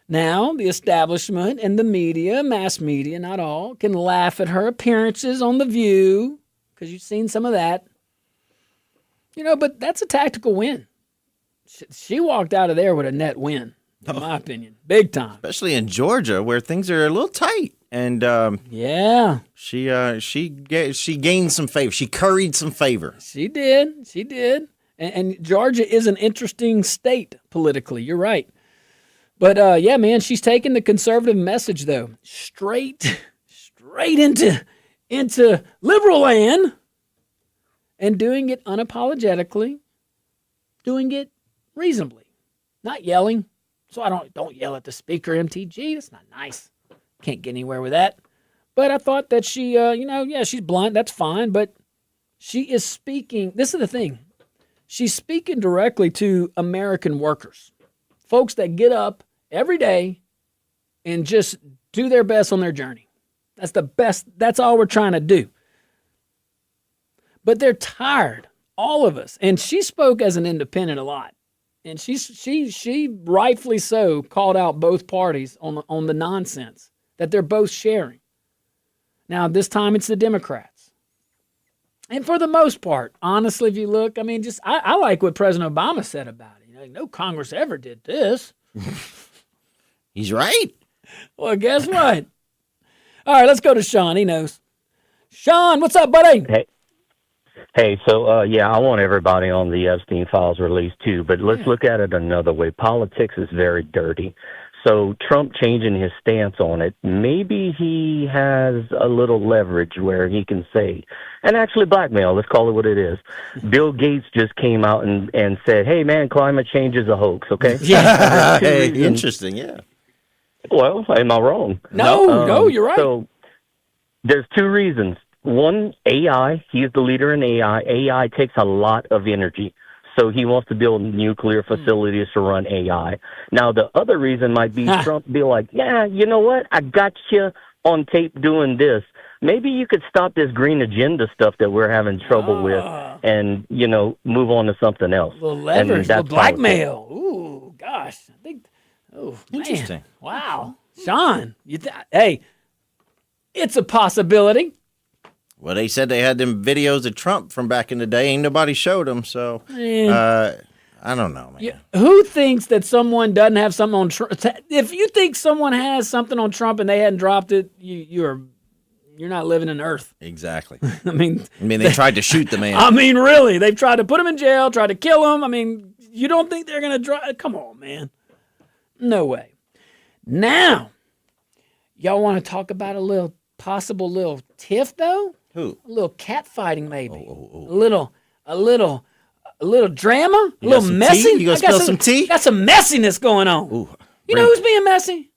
Now, the establishment and the media, mass media, not all, can laugh at her appearances on The View, because you've seen some of that. But that's a tactical win. She walked out of there with a net win, in my opinion. Big time. Especially in Georgia, where things are a little tight. And she gained some favor. She curried some favor. She did. And Georgia is an interesting state politically. You're right. But, man, she's taking the conservative message, though, straight into liberal land and doing it unapologetically, doing it reasonably, not yelling. So I don't yell at the speaker, MTG. That's not nice. Can't get anywhere with that. But I thought that she, she's blunt. That's fine. But she is speaking. This is the thing. She's speaking directly to American workers, folks that get up every day and just do their best on their journey. That's the best. That's all we're trying to do. But they're tired, all of us. And she spoke as an independent a lot. And she rightfully so called out both parties on the nonsense that they're both sharing. Now, this time it's the Democrats. And for the most part, honestly, if you look, I mean, I like what President Obama said about it. No Congress ever did this. He's right. Well, guess what? All right, let's go to Sean. He knows. Sean, what's up, buddy? Hey, so I want everybody on the Epstein files released too, but let's look at it another way. Politics is very dirty. So Trump changing his stance on it, maybe he has a little leverage where he can say, and actually blackmail, let's call it what it is. Bill Gates just came out and said, hey, man, climate change is a hoax, okay? Yeah. Hey, interesting, yeah. Well, am I wrong? No, you're right. So there's two reasons. One, AI. He's the leader in AI. AI takes a lot of energy. So he wants to build nuclear facilities to run AI. Now, the other reason might be Trump be like, yeah, you know what? I got you on tape doing this. Maybe you could stop this green agenda stuff that we're having trouble with and, move on to something else. A little leverage, a little blackmail. Ooh, gosh. I think, Interesting. Man. Wow. Sean, hey, it's a possibility. Well, they said they had them videos of Trump from back in the day. Ain't nobody showed them, so I don't know, man. Yeah, who thinks that someone doesn't have something on Trump? If you think someone has something on Trump and they hadn't dropped it, you're not living in Earth. Exactly. I mean, they tried to shoot the man. I mean, really, they've tried to put him in jail, tried to kill him. I mean, you don't think they're gonna drive? Come on, man. No way. Now, y'all want to talk about a possible little tiff though? Who? A little catfighting, maybe. Oh. A little drama, a little messy. You gonna spill some tea? Got some messiness going on. Ooh, you know who's being messy?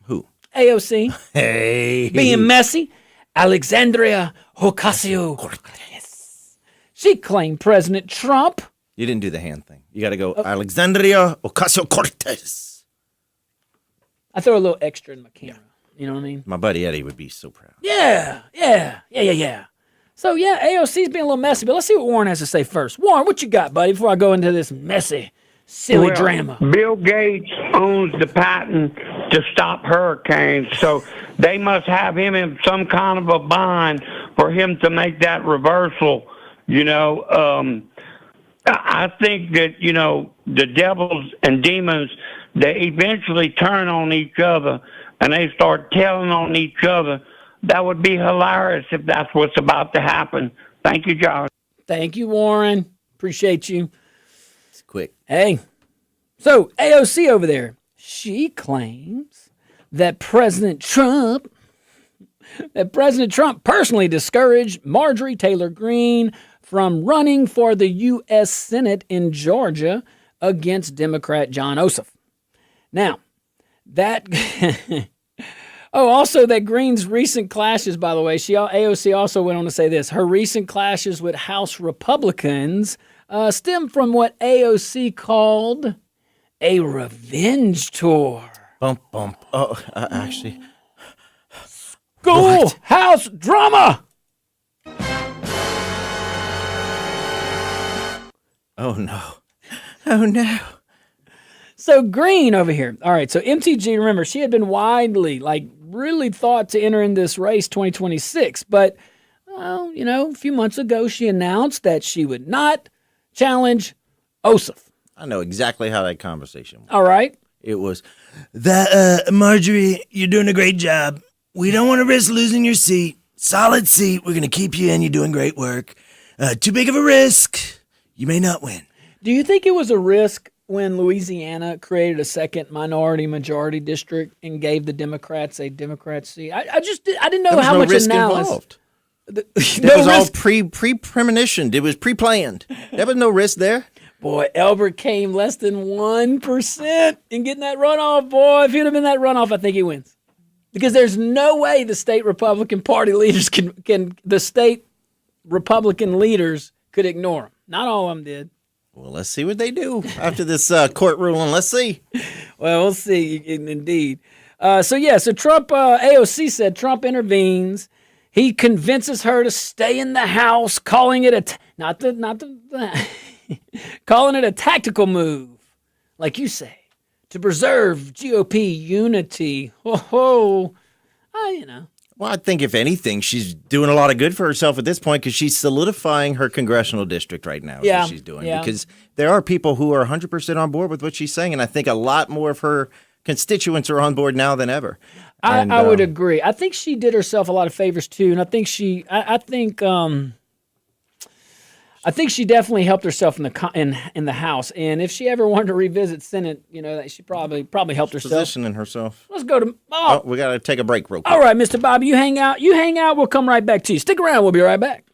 Who? AOC. Hey. Being messy. Alexandria Ocasio-Cortez. She claimed President Trump. You didn't do the hand thing. You got to go Alexandria Ocasio-Cortez. I throw a little extra in my camera. You know what I mean? My buddy Eddie would be so proud. Yeah. So, AOC's being a little messy, but let's see what Warren has to say first. Warren, what you got, buddy, before I go into this messy, silly drama? Bill Gates owns the patent to stop hurricanes, so they must have him in some kind of a bind for him to make that reversal. I think that, the devils and demons, they eventually turn on each other and they start telling on each other. That would be hilarious if that's what's about to happen. Thank you, John. Thank you, Warren. Appreciate you. It's quick. Hey, so AOC over there, she claims that President Trump personally discouraged Marjorie Taylor Greene from running for the U.S. Senate in Georgia against Democrat John Ossoff. Now, that... also that Greene's recent clashes, by the way, AOC also went on to say this. Her recent clashes with House Republicans stem from what AOC called a revenge tour. Bump. Oh, actually. Schoolhouse drama! Oh, no. So Greene over here. All right, so MTG, remember, she had been widely, really thought to enter in this race 2026. But, a few months ago, she announced that she would not challenge Ossoff. I know exactly how that conversation went. All right. It was, Marjorie, you're doing a great job. We don't want to risk losing your seat. Solid seat. We're going to keep you in. You're doing great work. Too big of a risk. You may not win. Do you think it was a risk when Louisiana created a second minority-majority district and gave the Democrats a Democrat seat? I didn't know how much risk analysis. Involved. It was all pre-premonitioned. It was pre-planned. There was no risk there. Boy, Elbert came less than 1% in getting that runoff. Boy, if he'd have been that runoff, I think he wins. Because there's no way the state Republican Party leaders could ignore him. Not all of them did. Well, let's see what they do after this court ruling. Let's see. Well, we'll see, indeed. So Trump, AOC said Trump intervenes. He convinces her to stay in the House, calling it calling it a tactical move, like you say, to preserve GOP unity. Well, I think if anything, she's doing a lot of good for herself at this point because she's solidifying her congressional district right now. Is what she's doing because there are people who are 100% on board with what she's saying, and I think a lot more of her constituents are on board now than ever. I would agree. I think she did herself a lot of favors too, and I think I think she definitely helped herself in the House. And if she ever wanted to revisit Senate, she probably helped herself. Positioning herself. Let's go to. We got to take a break real quick. All right, Mr. Bobby, you hang out. We'll come right back to you. Stick around. We'll be right back.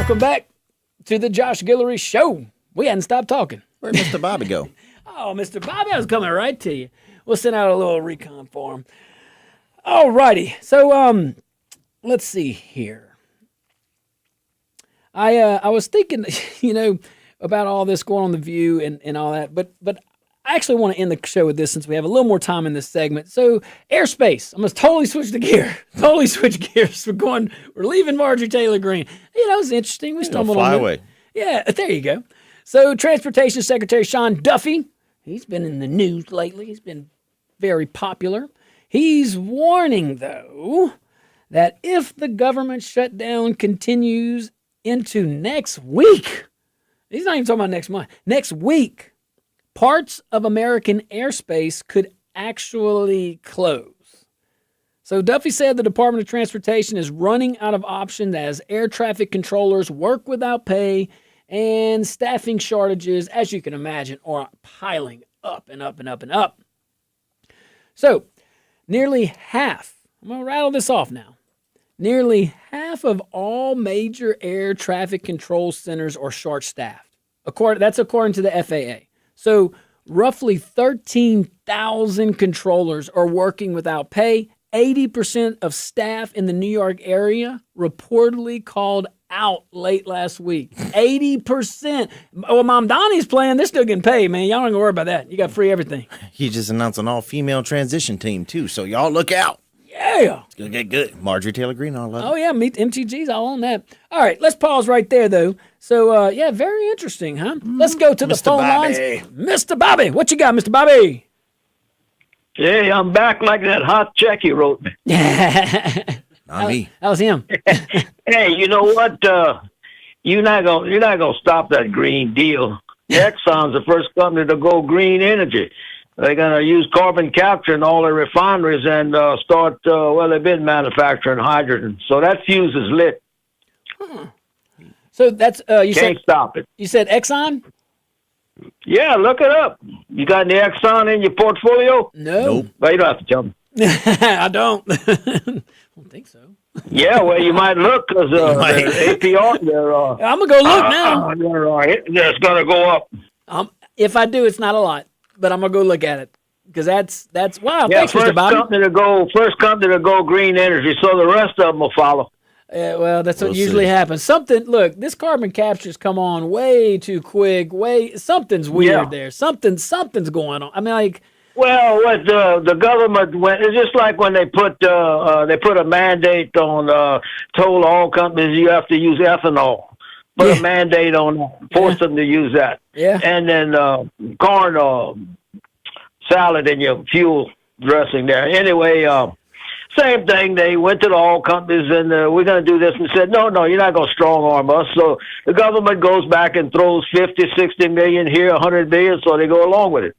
welcome back to the Josh Guillory Show. We hadn't stopped talking. Where'd Mr. Bobby go? Oh, Mr. Bobby, I was coming right to you. We'll send out a little recon for him. All righty. So, let's see here. I was thinking, about all this going on The View and all that, but I actually want to end the show with this since we have a little more time in this segment. So, Airspace. I'm going to totally switch the gear. Totally switch gears. We're leaving Marjorie Taylor Greene. It's interesting. We stumbled on it. Away. Yeah, there you go. So, Transportation Secretary Sean Duffy, he's been in the news lately. He's been very popular. He's warning, though, that if the government shutdown continues into next week, he's not even talking about next month, next week, parts of American airspace could actually close. So Duffy said the Department of Transportation is running out of options as air traffic controllers work without pay and staffing shortages, as you can imagine, are piling up and up and up and up. So nearly half, I'm going to rattle this off now, nearly half of all major air traffic control centers are short-staffed. That's according to the FAA. So roughly 13,000 controllers are working without pay. 80% of staff in the New York area reportedly called out late last week. 80%. Well, Mamdani's playing. They're still getting paid, man. Y'all don't gotta worry about that. You got free everything. He just announced an all-female transition team, too, so y'all look out. Yeah. It's going to get good. Marjorie Taylor Greene, I love it. Oh, yeah, MTG's all on that. All right, let's pause right there, though. So, very interesting, huh? Let's go to the Mr. phone Bobby. lines. Mr. Bobby, what you got, Mr. Bobby? Hey, I'm back like that hot check you wrote me. Not me. That was him. Hey, you know what? You're not gonna stop that Green Deal. Exxon's the first company to go green energy. They're gonna use carbon capture in all their refineries and start. They've been manufacturing hydrogen, so that fuse is lit. So that's Can't stop it. You said Exxon? Yeah, look it up. You got any Exxon in your portfolio? No. Nope. Well, you don't have to tell me. I don't. I don't think so. Yeah, well, you might look because APR. I'm gonna go look now. It's gonna go up. If I do, it's not a lot, but I'm gonna go look at it because that's wow. Yeah, Thanks, Mr. Bobby. First company to go green energy, so the rest of them will follow. Well, that's what We'll usually see. happens. Look, this carbon capture's come on way too quick. Something's weird there. Something's going on. I mean, like. Well, what the government went, it's just like when they put a mandate on told all companies you have to use ethanol. Put a mandate on force them to use that. Yeah. And then corn salad in your fuel dressing there. Anyway, same thing. They went to the oil companies and we're going to do this and said, no, you're not going to strong arm us. So the government goes back and throws 50, 60 million here, 100 million, so they go along with it.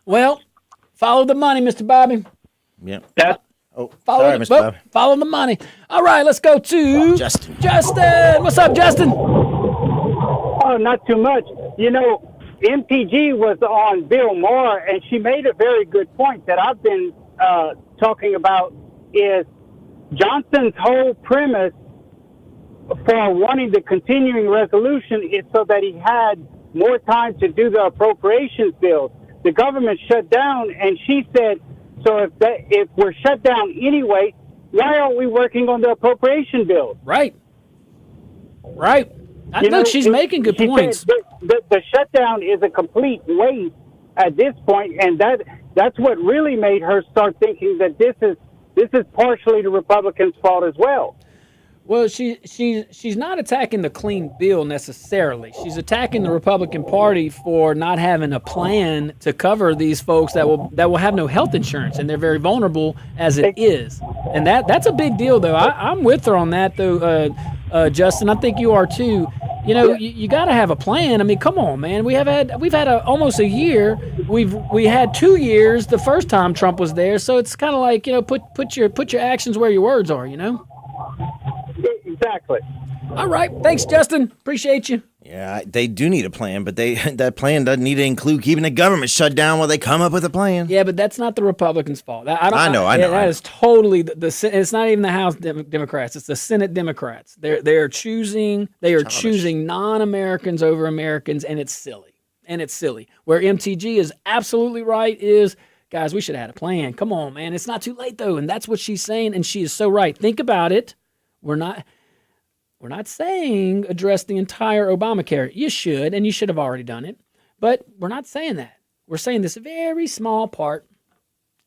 Well, follow the money, Mr. Bobby. Yeah. Follow Mr. Bobby. Follow the money. All right, let's go to Justin. Justin, what's up, Justin? Oh, not too much. MPG was on Bill Maher, and she made a very good point that I've been talking about is Johnson's whole premise for wanting the continuing resolution is so that he had more time to do the appropriations bills. The government shut down, and she said, so if we're shut down anyway, why aren't we working on the appropriation bills? Right. Look, she's making good points. The shutdown is a complete waste at this point, and that's what really made her start thinking that this is partially the Republicans' fault as well. Well, she's not attacking the clean bill necessarily. She's attacking the Republican Party for not having a plan to cover these folks that will have no health insurance, and they're very vulnerable as it is. And that's a big deal, though. I'm with her on that, though, Justin. I think you are too. You got to have a plan. I mean, come on, man. We've had almost a year. We had 2 years the first time Trump was there, so it's kind of like put your actions where your words are. Exactly. All right. Thanks, Justin. Appreciate you. Yeah, they do need a plan, but that plan doesn't need to include keeping the government shut down while they come up with a plan. Yeah, but that's not the Republicans' fault. I know. That is totally it's not even the House Democrats. It's the Senate Democrats. They are choosing non-Americans over Americans, and it's silly. Where MTG is absolutely right is, guys, we should have had a plan. Come on, man. It's not too late, though, and that's what she's saying, and she is so right. Think about it. We're not saying address the entire Obamacare. You should, and you should have already done it, but we're not saying that. We're saying this very small part.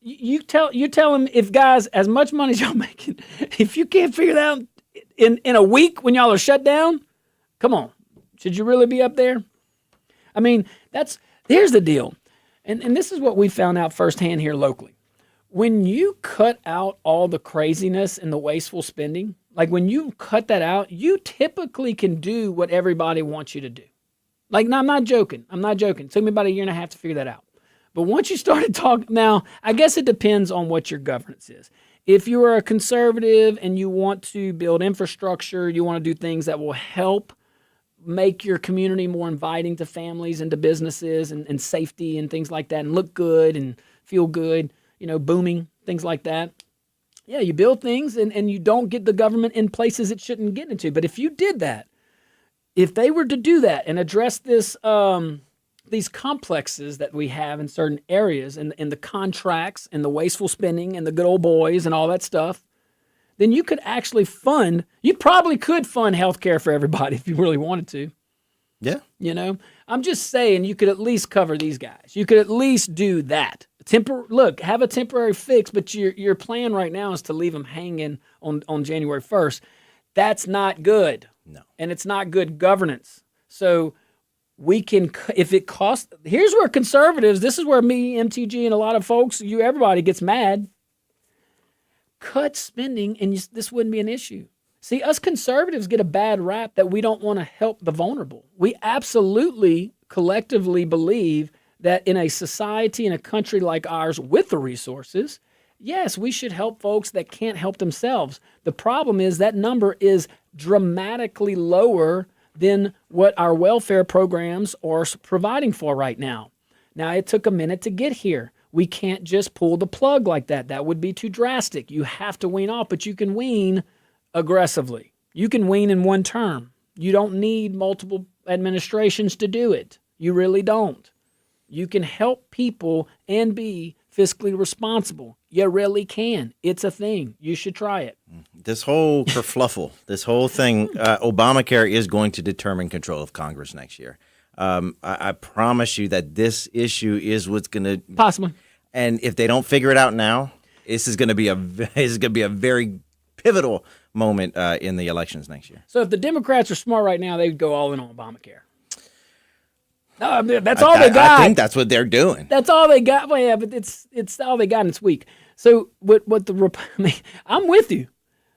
You tell them, if guys, as much money as y'all making, if you can't figure that out in a week when y'all are shut down, come on. Should you really be up there? I mean, here's the deal. And this is what we found out firsthand here locally. When you cut out all the craziness and the wasteful spending, like when you cut that out, you typically can do what everybody wants you to do. Like, no, I'm not joking. It took me about 1.5 years to figure that out. But once you started talking, now, I guess it depends on what your governance is. If you are a conservative and you want to build infrastructure, you want to do things that will help make your community more inviting to families and to businesses and safety and things like that, and look good and feel good, booming, things like that. Yeah, you build things and you don't get the government in places it shouldn't get into. But if you did that, if they were to do that and address this, these complexes that we have in certain areas and the contracts and the wasteful spending and the good old boys and all that stuff, then you could actually you probably could fund healthcare for everybody if you really wanted to. Yeah. I'm just saying you could at least cover these guys. You could at least do that. Have a temporary fix, but your plan right now is to leave them hanging on January 1st. That's not good. No. And it's not good governance. So we can, if it costs, here's where conservatives, this is where me, MTG, and a lot of folks, everybody gets mad. Cut spending, and this wouldn't be an issue. See, us conservatives get a bad rap that we don't want to help the vulnerable. We absolutely collectively believe that in a society, in a country like ours with the resources, yes, we should help folks that can't help themselves. The problem is that number is dramatically lower than what our welfare programs are providing for right now. Now, it took a minute to get here. We can't just pull the plug like that. That would be too drastic. You have to wean off, but you can wean aggressively. You can wean in one term. You don't need multiple administrations to do it. You really don't. You can help people and be fiscally responsible. You really can. It's a thing. You should try it. This whole kerfluffle, this whole thing, Obamacare is going to determine control of Congress next year. I promise you that this issue is what's going to possibly. And if they don't figure it out now, this is going to be a very pivotal moment in the elections next year. So if the Democrats are smart right now, they'd go all in on Obamacare. No, that's all they got. I think that's what they're doing. That's all they got. Well, yeah, but it's all they got, and it's weak. So I'm with you.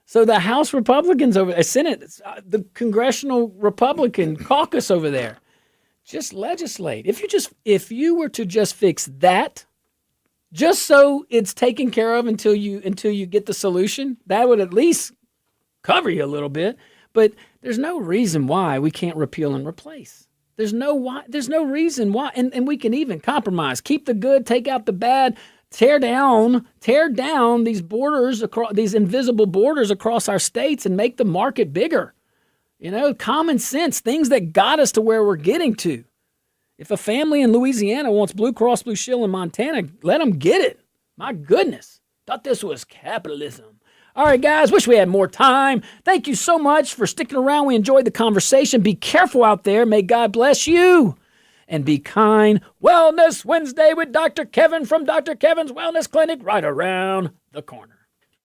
So the House Republicans over there, Senate, the Congressional Republican caucus over there, just legislate. If you were to just fix that, just so it's taken care of until you get the solution, that would at least cover you a little bit. But there's no reason why we can't repeal and replace. There's no reason why, and we can even compromise. Keep the good, take out the bad, tear down these borders across these invisible borders across our states, and make the market bigger. Common sense, things that got us to where we're getting to. If a family in Louisiana wants Blue Cross Blue Shield in Montana, let them get it. My goodness, thought this was capitalism. All right, guys, wish we had more time. Thank you so much for sticking around. We enjoyed the conversation. Be careful out there. May God bless you. And be kind. Wellness Wednesday with Dr. Kevin from Dr. Kevin's Wellness Clinic right around the corner.